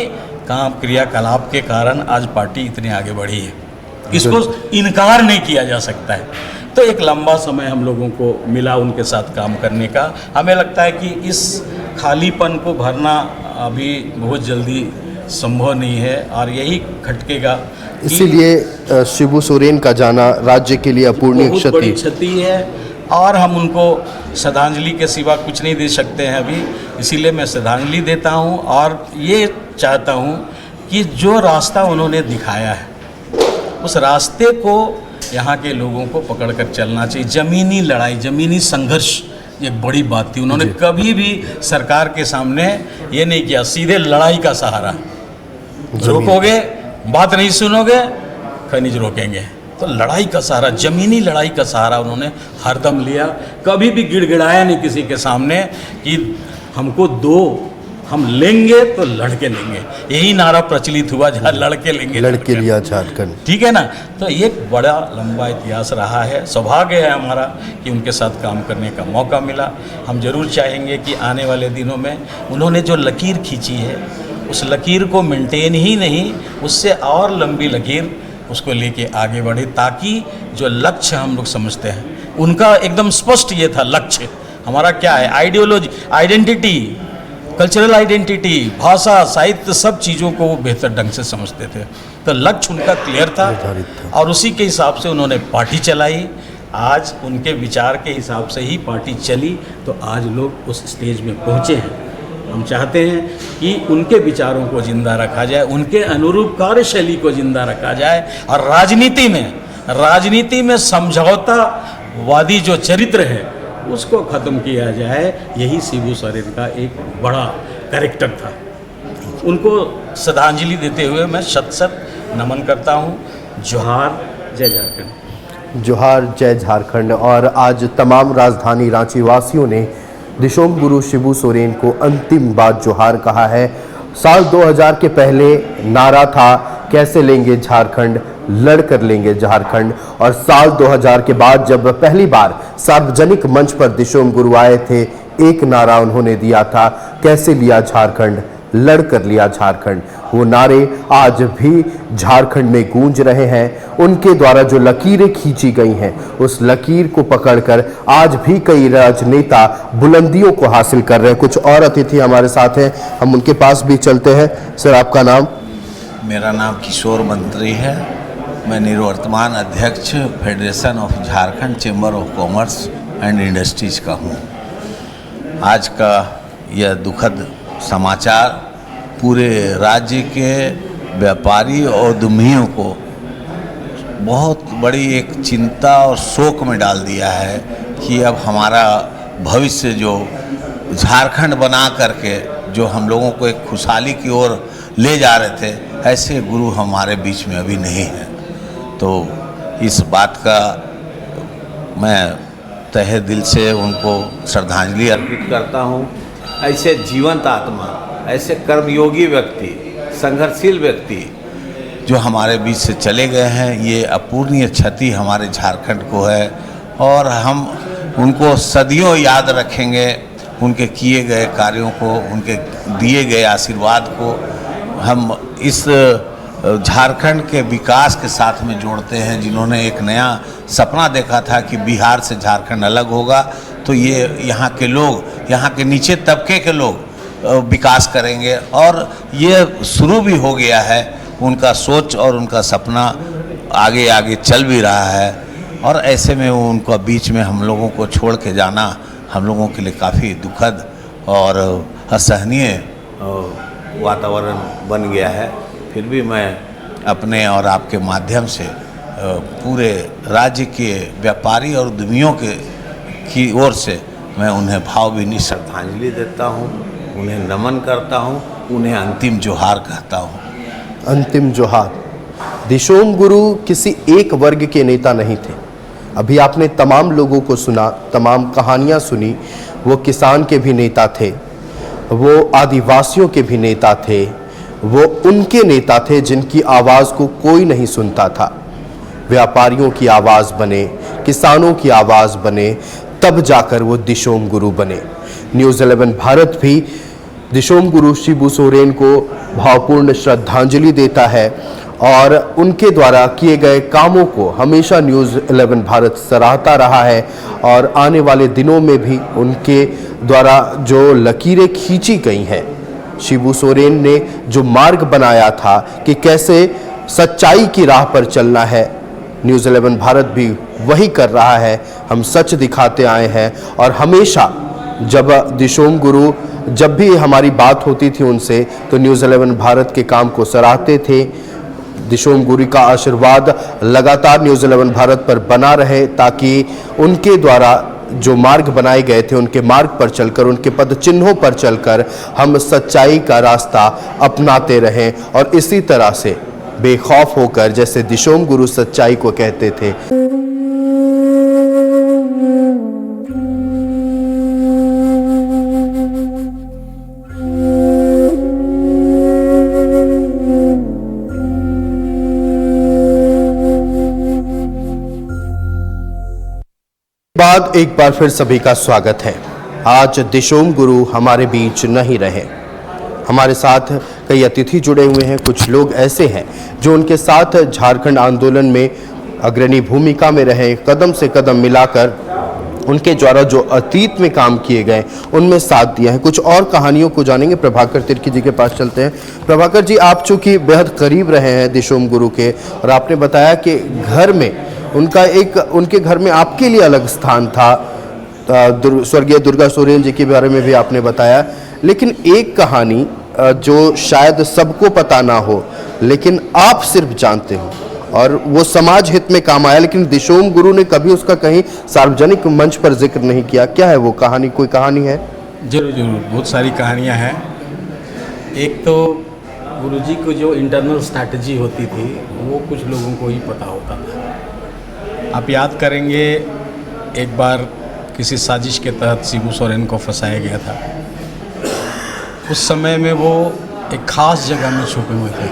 काम क्रियाकलाप के कारण आज पार्टी इतनी आगे बढ़ी है, इसको इनकार नहीं किया जा सकता है। तो एक लंबा समय हम लोगों को मिला उनके साथ काम करने का। हमें लगता है कि इस खालीपन को भरना अभी बहुत जल्दी संभव नहीं है, और यही खटकेगा। इसीलिए शिबू सोरेन का जाना राज्य के लिए अपूर्णीय क्षति है, और हम उनको श्रद्धांजलि के सिवा कुछ नहीं दे सकते हैं अभी। इसीलिए मैं श्रद्धांजलि देता हूं, और ये चाहता हूं कि जो रास्ता उन्होंने दिखाया है, उस रास्ते को यहाँ के लोगों को पकड़कर चलना चाहिए। ज़मीनी लड़ाई, ज़मीनी संघर्ष ये बड़ी बात थी। उन्होंने कभी भी सरकार के सामने ये नहीं किया, सीधे लड़ाई का सहारा, रोकोगे, बात नहीं सुनोगे, खनिज रोकेंगे। तो लड़ाई का सहारा, ज़मीनी लड़ाई का सहारा उन्होंने हरदम लिया। कभी भी गिड़गिड़ाया नहीं किसी के सामने कि हमको दो, हम लेंगे तो लड़के लेंगे। यही नारा प्रचलित हुआ, जहाँ लड़के लेंगे, लड़के लिया झारखंड। ठीक है ना। तो एक बड़ा लंबा इतिहास रहा है। सौभाग्य है हमारा कि उनके साथ काम करने का मौका मिला। हम जरूर चाहेंगे कि आने वाले दिनों में उन्होंने जो लकीर खींची है, उस लकीर को मेंटेन ही नहीं, उससे और लंबी लकीर उसको लेके आगे बढ़े, ताकि जो लक्ष्य हम लोग समझते हैं, उनका एकदम स्पष्ट ये था लक्ष्य हमारा क्या है, आइडियोलॉजी, आइडेंटिटी, कल्चरल आइडेंटिटी, भाषा, साहित्य, सब चीज़ों को वो बेहतर ढंग से समझते थे। तो लक्ष्य उनका क्लियर था, और उसी के हिसाब से उन्होंने पार्टी चलाई। आज उनके विचार के हिसाब से ही पार्टी चली, तो आज लोग उस स्टेज में पहुँचे हैं। हम चाहते हैं कि उनके विचारों को जिंदा रखा जाए, उनके अनुरूप कार्यशैली को जिंदा रखा जाए, और राजनीति में समझौतावादी जो चरित्र है उसको ख़त्म किया जाए, यही शिबू सोरेन का एक बड़ा कैरेक्टर था। उनको श्रद्धांजलि देते हुए मैं शत शत नमन करता हूँ। जोहार, जय झारखंड। जोहार, जय झारखंड। और आज तमाम राजधानी रांची वासियों ने दिशोम गुरु शिबू सोरेन को अंतिम बार जोहार कहा है। साल 2000 के पहले नारा था कैसे लेंगे झारखंड, लड़कर लेंगे झारखंड। और साल 2000 के बाद जब पहली बार सार्वजनिक मंच पर दिशोम गुरु आए थे, एक नारा उन्होंने दिया था कैसे लिया झारखंड, लड़कर लिया झारखंड। वो नारे आज भी झारखंड में गूंज रहे हैं। उनके द्वारा जो लकीरें खींची गई हैं, उस लकीर को पकड़कर आज भी कई राजनेता बुलंदियों को हासिल कर रहे हैं। कुछ और अतिथि हमारे साथ हैं, हम उनके पास भी चलते हैं। सर, आपका नाम? मेरा नाम किशोर मंत्री है। मैं निवर्तमान अध्यक्ष federation of Jharkhand chamber of commerce and industries का हूँ। आज का यह दुखद समाचार पूरे राज्य के व्यापारी और उद्यमियों को बहुत बड़ी एक चिंता और शोक में डाल दिया है कि अब हमारा भविष्य जो झारखंड बना करके जो हम लोगों को एक खुशहाली की ओर ले जा रहे थे, ऐसे गुरु हमारे बीच में अभी नहीं है। तो इस बात का मैं तहे दिल से उनको श्रद्धांजलि अर्पित करता हूँ। ऐसे जीवंत आत्मा, ऐसे कर्मयोगी व्यक्ति, संघर्षशील व्यक्ति जो हमारे बीच से चले गए हैं, ये अपूर्णीय क्षति हमारे झारखंड को है और हम उनको सदियों याद रखेंगे। उनके किए गए कार्यों को, उनके दिए गए आशीर्वाद को हम इस झारखंड के विकास के साथ में जोड़ते हैं। जिन्होंने एक नया सपना देखा था कि बिहार से झारखंड अलग होगा, तो ये यहाँ के लोग, यहाँ के नीचे तबके के लोग विकास करेंगे और ये शुरू भी हो गया है। उनका सोच और उनका सपना आगे आगे चल भी रहा है और ऐसे में उनका बीच में हम लोगों को छोड़ के जाना हम लोगों के लिए काफ़ी दुखद और असहनीय वातावरण बन गया है। फिर भी मैं अपने और आपके माध्यम से पूरे राज्य के व्यापारी और उद्यमियों की ओर से मैं उन्हें भावभीनी श्रद्धांजलि देता हूँ, उन्हें नमन करता हूँ, उन्हें अंतिम जोहार कहता हूँ। अंतिम जोहार। दिशोम गुरु किसी एक वर्ग के नेता नहीं थे। अभी आपने तमाम लोगों को सुना, तमाम कहानियाँ सुनी। वो किसान के भी नेता थे, वो आदिवासियों के भी नेता थे, वो उनके नेता थे जिनकी आवाज़ को कोई नहीं सुनता था। व्यापारियों की आवाज़ बने, किसानों की आवाज़ बने, तब जाकर वो दिशोम गुरु बने। न्यूज़ 11 भारत भी दिशोम गुरु शिबू सोरेन को भावपूर्ण श्रद्धांजलि देता है और उनके द्वारा किए गए कामों को हमेशा न्यूज़ 11 भारत सराहता रहा है और आने वाले दिनों में भी उनके द्वारा जो लकीरें खींची गई हैं, शिबू सोरेन ने जो मार्ग बनाया था कि कैसे सच्चाई की राह पर चलना है, न्यूज़ 11 भारत भी वही कर रहा है। हम सच दिखाते आए हैं और हमेशा जब दिशोम गुरु, जब भी हमारी बात होती थी उनसे, तो न्यूज़ 11 भारत के काम को सराहते थे। दिशोम गुरु का आशीर्वाद लगातार न्यूज़ 11 भारत पर बना रहे ताकि उनके द्वारा जो मार्ग बनाए गए थे, उनके मार्ग पर चलकर, उनके पद चिन्हों पर चलकर हम सच्चाई का रास्ता अपनाते रहें और इसी तरह से बेखौफ होकर, जैसे दिशोम गुरु सच्चाई को कहते थे। बाद एक बार फिर सभी का स्वागत है। आज दिशोम गुरु हमारे बीच नहीं रहे। हमारे साथ कई अतिथि जुड़े हुए हैं। कुछ लोग ऐसे हैं जो उनके साथ झारखंड आंदोलन में अग्रणी भूमिका में रहे, कदम से कदम मिलाकर उनके द्वारा जो अतीत में काम किए गए उनमें साथ दिया है। कुछ और कहानियों को जानेंगे। प्रभाकर तिर्की जी के पास चलते हैं। प्रभाकर जी, आप चूँकि बेहद करीब रहे हैं दिशोम गुरु के और आपने बताया कि घर में उनके घर में आपके लिए अलग स्थान था। स्वर्गीय दुर्गा सोरेन जी के बारे में भी आपने बताया, लेकिन एक कहानी जो शायद सबको पता ना हो लेकिन आप सिर्फ जानते हो, और वो समाज हित में काम आया, लेकिन दिशोम गुरु ने कभी उसका कहीं सार्वजनिक मंच पर जिक्र नहीं किया। क्या है वो कहानी, कोई कहानी है? जरूर जरूर, बहुत सारी कहानियाँ हैं। एक तो गुरुजी को जो इंटरनल स्ट्रैटेजी होती थी वो कुछ लोगों को ही पता होता था। आप याद करेंगे एक बार किसी साजिश के तहत शिबू सोरेन को फंसाया गया था। उस समय में वो एक ख़ास जगह में छुपे हुए थे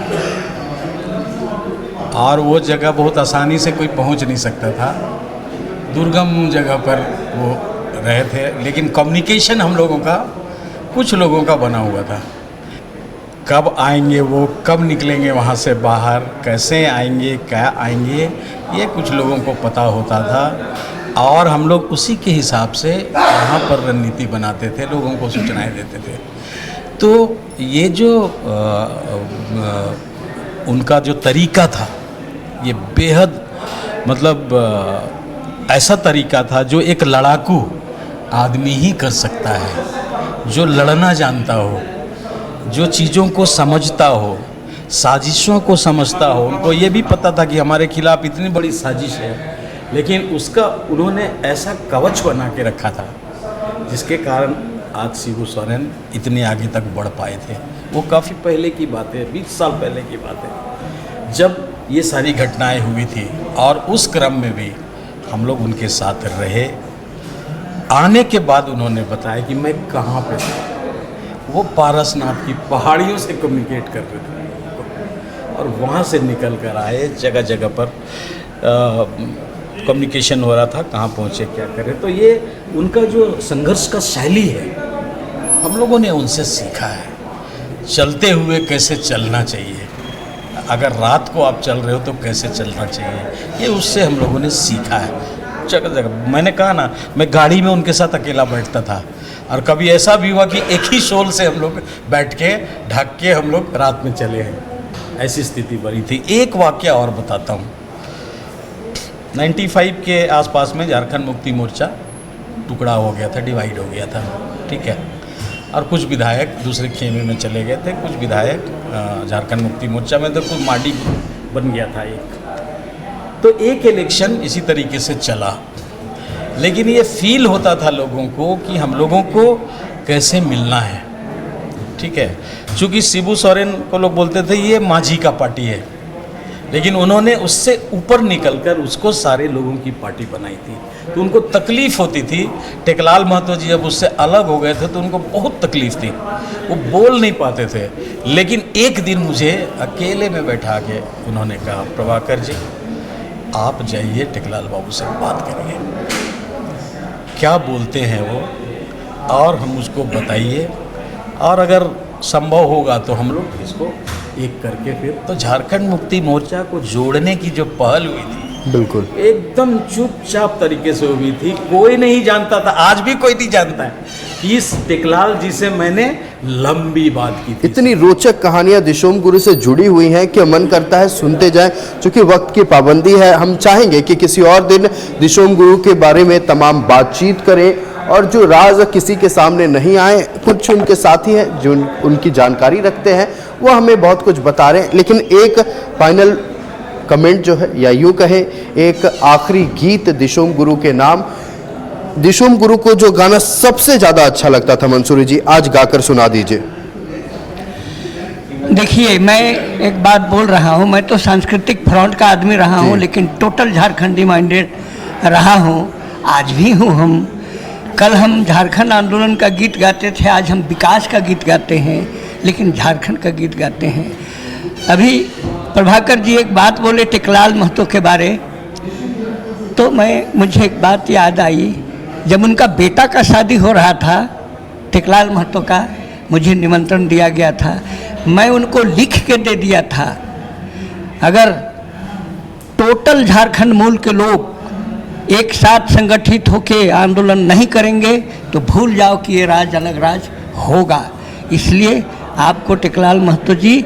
और वो जगह बहुत आसानी से कोई पहुंच नहीं सकता था, दुर्गम जगह पर वो रहे थे। लेकिन कम्युनिकेशन हम लोगों का, कुछ लोगों का बना हुआ था। कब आएंगे वो, कब निकलेंगे वहाँ से बाहर, कैसे आएंगे, क्या आएंगे, ये कुछ लोगों को पता होता था और हम लोग उसी के हिसाब से वहाँ पर रणनीति बनाते थे, लोगों को सूचनाएं देते थे। तो ये जो उनका जो तरीका था, ये बेहद मतलब ऐसा तरीका था जो एक लड़ाकू आदमी ही कर सकता है, जो लड़ना जानता हो, जो चीज़ों को समझता हो, साजिशों को समझता हो। उनको ये भी पता था कि हमारे खिलाफ इतनी बड़ी साजिश है, लेकिन उसका उन्होंने ऐसा कवच बना के रखा था जिसके कारण आज शिबू सोरेन इतने आगे तक बढ़ पाए थे। वो काफ़ी पहले की बात है, 20 साल पहले की बात है, जब ये सारी घटनाएं हुई थी। और उस क्रम में भी हम लोग उनके साथ रहे। आने के बाद उन्होंने बताया कि मैं कहाँ पे था। वो पारसनाथ की पहाड़ियों से कम्युनिकेट कर रहे थे और वहाँ से निकल कर आए, जगह जगह पर कम्युनिकेशन हो रहा था, कहाँ पहुँचे, क्या करें। तो ये उनका जो संघर्ष का शैली है, हम लोगों ने उनसे सीखा है। चलते हुए कैसे चलना चाहिए, अगर रात को आप चल रहे हो तो कैसे चलना चाहिए, ये उससे हम लोगों ने सीखा है जगह जगह। मैंने कहा ना, मैं गाड़ी में उनके साथ अकेला बैठता था और कभी ऐसा भी हुआ कि एक ही शोल से हम लोग बैठ के ढक के हम लोग रात में चले हैं। ऐसी स्थिति बनी थी। एक वाकया और बताता हूँ। 95 के आसपास में झारखंड मुक्ति मोर्चा टुकड़ा हो गया था, डिवाइड हो गया था, ठीक है। और कुछ विधायक दूसरे खेमे में चले गए थे, कुछ विधायक झारखंड मुक्ति मोर्चा में, तो कुछ माडी बन गया था एक। तो एक इलेक्शन इसी तरीके से चला, लेकिन ये फील होता था लोगों को कि हम लोगों को कैसे मिलना है, ठीक है। चूँकि शिबू सोरेन को लोग बोलते थे ये माझी का पार्टी है, लेकिन उन्होंने उससे ऊपर निकलकर उसको सारे लोगों की पार्टी बनाई थी। तो उनको तकलीफ़ होती थी। टेकलाल महतो जी जब उससे अलग हो गए थे तो उनको बहुत तकलीफ़ थी, वो बोल नहीं पाते थे। लेकिन एक दिन मुझे अकेले में बैठा के उन्होंने कहा, प्रभाकर जी आप जाइए टेकलाल बाबू से बात करिए, क्या बोलते हैं वो और हम उसको बताइए, और अगर संभव होगा तो हम लोग इसको एक करके फिर। तो झारखंड मुक्ति मोर्चा को जोड़ने की जो पहल हुई थी, बिल्कुल एकदम चुपचाप तरीके से हुई थी। कोई नहीं जानता था, आज भी कोई नहीं जानता है। इस टेकलाल जी से मैंने लंबी बात की थी। इतनी रोचक कहानियां दिशोम गुरु से जुड़ी हुई हैं कि मन करता है सुनते जाएं। चूंकि वक्त की पाबंदी है, हम चाहेंगे कि किसी और दिन दिशोम गुरु के बारे में तमाम बातचीत करें और जो राज किसी के सामने नहीं आए, कुछ उनके साथी हैं जो उनकी जानकारी रखते हैं, वो हमें बहुत कुछ बता रहे हैं। लेकिन एक फाइनल कमेंट जो है, या यूँ कहें एक आखिरी गीत दिशोम गुरु के नाम, दिशोम गुरु को जो गाना सबसे ज़्यादा अच्छा लगता था मंसूरी जी, आज गाकर सुना दीजिए। देखिए, मैं एक बात बोल रहा हूँ, मैं तो सांस्कृतिक फ्रंट का आदमी रहा हूँ, लेकिन टोटल झारखंडी माइंडेड रहा हूँ, आज भी हूँ। हम कल हम झारखंड आंदोलन का गीत गाते थे, आज हम विकास का गीत गाते हैं, लेकिन झारखंड का गीत गाते हैं। अभी प्रभाकर जी एक बात बोले टेकलाल महतो के बारे, तो मुझे एक बात याद आई। जब उनका बेटा का शादी हो रहा था टेकलाल महतो का, मुझे निमंत्रण दिया गया था, मैं उनको लिख के दे दिया था, अगर टोटल झारखंड मूल के लोग एक साथ संगठित होकर आंदोलन नहीं करेंगे तो भूल जाओ कि ये राज अलग राज होगा। इसलिए आपको टेकलाल महतो जी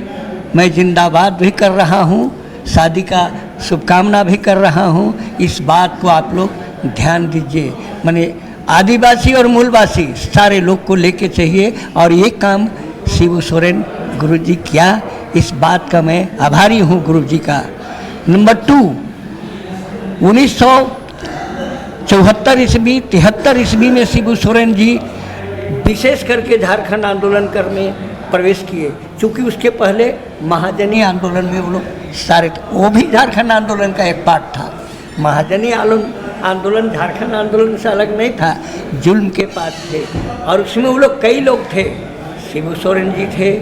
मैं जिंदाबाद भी कर रहा हूँ, शादी का शुभकामना भी कर रहा हूँ। इस बात को आप लोग ध्यान दीजिए। माने आदिवासी और मूलवासी सारे लोग को लेके चाहिए, और ये काम शिबू सोरेन गुरुजी किया, इस बात का मैं आभारी हूँ गुरुजी का। नंबर 2, 1974 ईस्वी 73 ईस्वी में शिबू सोरेन जी विशेष करके झारखंड आंदोलन में प्रवेश किए। चूँकि उसके पहले महाजनी आंदोलन में वो लोग सारे, वो भी झारखंड आंदोलन का एक पार्ट था। महाजनी आंदोलन झारखंड आंदोलन से अलग नहीं था, जुल्म के पास थे। और उसमें वो लोग कई लोग थे, शिबू सोरेन जी थे,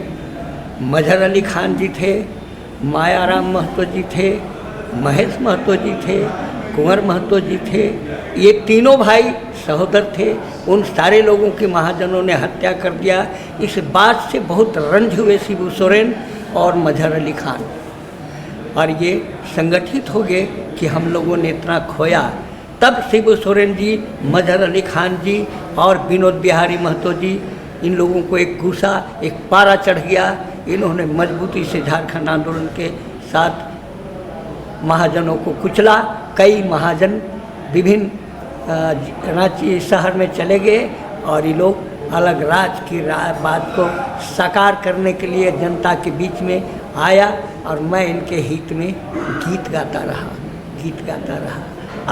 मजहर अली खान जी थे, मायाराम महतो जी थे, महेश महतो जी थे, कुंवर महतो जी थे। ये तीनों भाई सहोदर थे। उन सारे लोगों की महाजनों ने हत्या कर दिया। इस बात से बहुत रंज हुए शिबू सोरेन और मजहर अली खान, और ये संगठित हो गए कि हम लोगों ने इतना खोया। तब शिबू सोरेन जी, मजहर अली खान जी और विनोद बिहारी महतो जी, इन लोगों को एक गुस्सा, एक पारा चढ़ गया। इन्होंने मजबूती से झारखंड आंदोलन के साथ महाजनों को कुचला। कई महाजन विभिन्न रांची शहर में चले गए और ये लोग अलग राज की बात को साकार करने के लिए जनता के बीच में आया। और मैं इनके हित में गीत गाता रहा,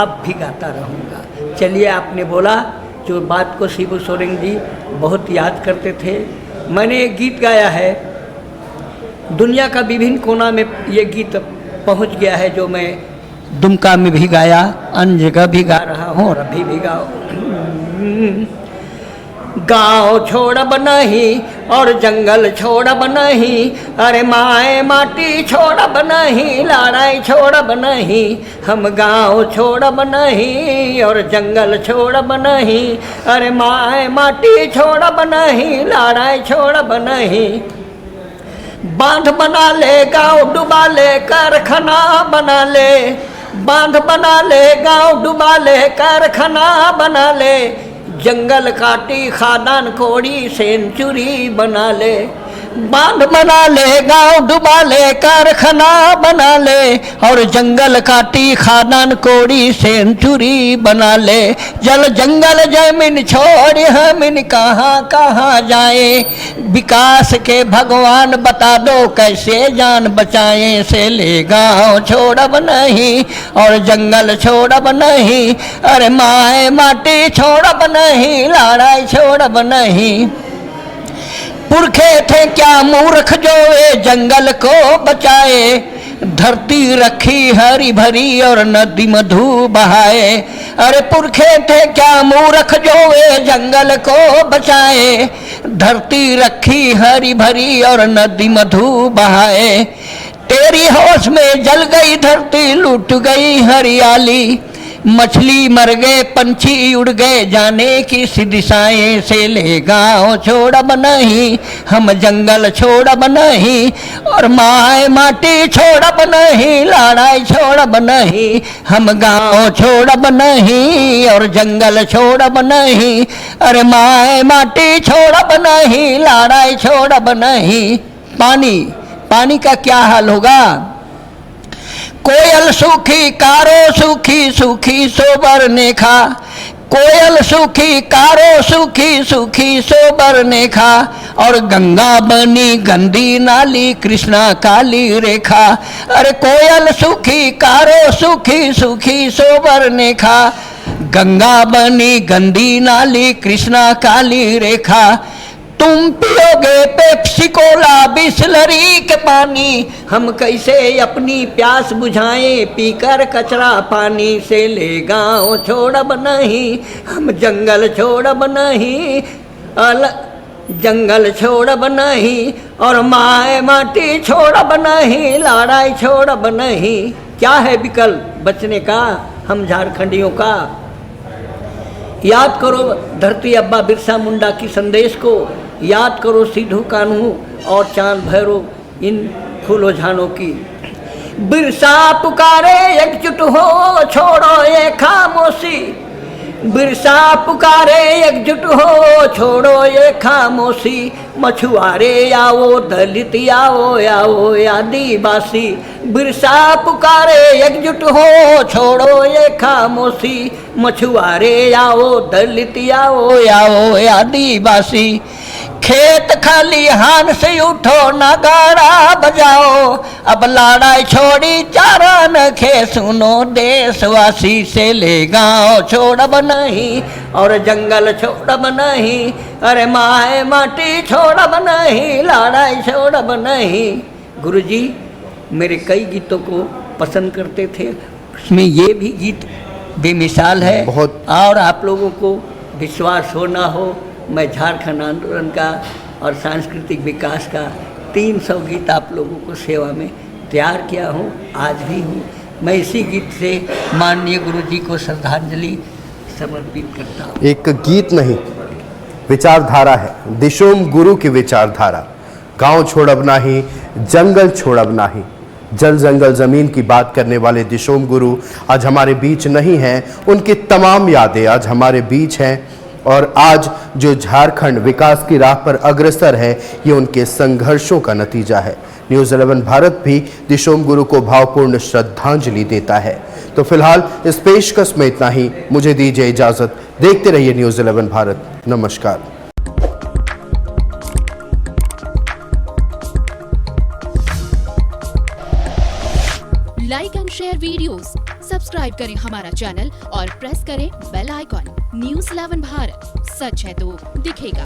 अब भी गाता रहूँगा। चलिए, आपने बोला जो बात को शिबू सोरेन जी बहुत याद करते थे, मैंने एक गीत गाया है, दुनिया का विभिन्न कोना में ये गीत पहुंच गया है, जो मैं दुमका में भी गाया, अन्य जगह भी गा रहा हूँ और अभी भी गाओ। गाँव छोड़ब नहीं और जंगल छोड़ब नहीं, अरे माए माटी छोड़ब नहीं, लड़ाई छोड़ब नहीं। हम गाँव छोड़ब नहीं और जंगल छोड़ब नहीं, अरे माए माटी छोड़ब नहीं, लड़ाई छोड़ब नहीं। बांध बना ले, गाँव डुबा ले, कारखाना बना ले। बांध बना ले, गाँव डुबा ले, कारखाना बना ले। जंगल काटी, खादान कोड़ी, सेंचुरी बना ले। बांध बना ले, गाँव डुबा ले, कारखाना बना ले। और जंगल काटी, खादान कोड़ी, सेंचुरी बना ले। जल जंगल जमीन छोड़ हम कहाँ कहाँ जाए, विकास के भगवान बता दो कैसे जान बचाएं। से ले गाँव छोड़ब नहीं और जंगल छोड़ब नहीं, अरे माए माटी छोड़ब नहीं, लड़ाई छोड़ब नहीं। पुरखे थे क्या मूर्ख जो वे जंगल को बचाए, धरती रखी हरी भरी और नदी मधु बहाए। अरे पुरखे थे क्या मूर्ख जो वे जंगल को बचाए, धरती रखी हरी भरी और नदी मधु बहाए। तेरी होश में जल गई धरती, लूट गई हरियाली। मछली मर गए, पंछी उड़ गए, जाने की सी दिशाएं। से ले गाँव छोड़ब नहीं, हम जंगल छोड़ब नहीं, और माए माटी छोड़ब नहीं, लड़ाई छोड़ब नहीं। हम गाँव छोड़ब नहीं और जंगल छोड़ब नहीं, अरे माए माटी छोड़ब नहीं, लड़ाई छोड़ब नहीं। पानी, पानी का क्या हाल होगा? कोयल सूखी, कारो सूखी, सूखी सोबर ने खा। कोयल सूखी, कारो सूखी, सूखी सोबर ने खा। और गंगा बनी गंदी नाली, कृष्णा काली रेखा। अरे कोयल सूखी, कारो सूखी, सूखी सोबर ने खा। गंगा बनी गंदी नाली, कृष्णा काली रेखा। तुम पियोगे पेप्सी कोला, बिसलरी के पानी, हम कैसे अपनी प्यास बुझाएं, पीकर कचरा पानी। से ले गाँव छोड़ब नहीं, हम जंगल छोड़ब नहीं, जंगल छोड़ब नहीं, और माए माटी छोड़ब नहीं, लड़ाई छोड़ब नहीं। क्या है विकल्प बचने का हम झारखंडियों का? याद करो धरती अब्बा बिरसा मुंडा की संदेश को, याद करो सिद्धू कान्हू और चांद भैरव इन फूलो झानों की। बिरसा पुकारे एकजुट हो, छोड़ो ये खामोशी। बिरसा पुकारे एकजुट हो, छोड़ो ये खामोशी। मछुआरे आओ, दलित आओ, आओ आदिवासी। बिरसा पुकारे एकजुट हो, छोड़ो ये खामोशी। मछुआरे आओ, दलित आओ, आओ आदिवासी। खेत खलिहान से उठो नगाड़ा बजाओ, अब लड़ाई छोड़ी चारण खे सुनो, देशवासी से ले गाँव छोड़ब नहीं और जंगल छोड़ब नहीं, अरे माए माटी छोड़ब नहीं, लड़ाई छोड़ब नहीं। गुरुजी मेरे कई गीतों को पसंद करते थे, उसमें ये भी गीत बेमिसाल है। बहुत और आप लोगों को विश्वास हो ना हो, मैं झारखंड आंदोलन का और सांस्कृतिक विकास का 300 गीत आप लोगों को सेवा में तैयार किया हूँ, आज भी हूँ। मैं इसी गीत से माननीय गुरुजी को श्रद्धांजलि समर्पित करता हूँ। एक गीत नहीं, विचारधारा है, दिशोम गुरु की विचारधारा। गांव छोड़ब नाही, जंगल छोड़ब नाही, जल जंगल जमीन की बात करने वाले दिशोम गुरु आज हमारे बीच नहीं हैं। उनकी तमाम यादें आज हमारे बीच हैं और आज जो झारखंड विकास की राह पर अग्रसर है, ये उनके संघर्षों का नतीजा है। न्यूज़ 11 भारत भी दिशोम गुरु को भावपूर्ण श्रद्धांजलि देता है। तो फिलहाल इस पेशकश में इतना ही, मुझे दीजिए इजाजत। देखते रहिए न्यूज़ 11 भारत। नमस्कार। Like and share videos, subscribe करें हमारा चैनल और प्रेस करें बेल आइकॉन। न्यूज़ 11 भारत, सच है तो दिखेगा।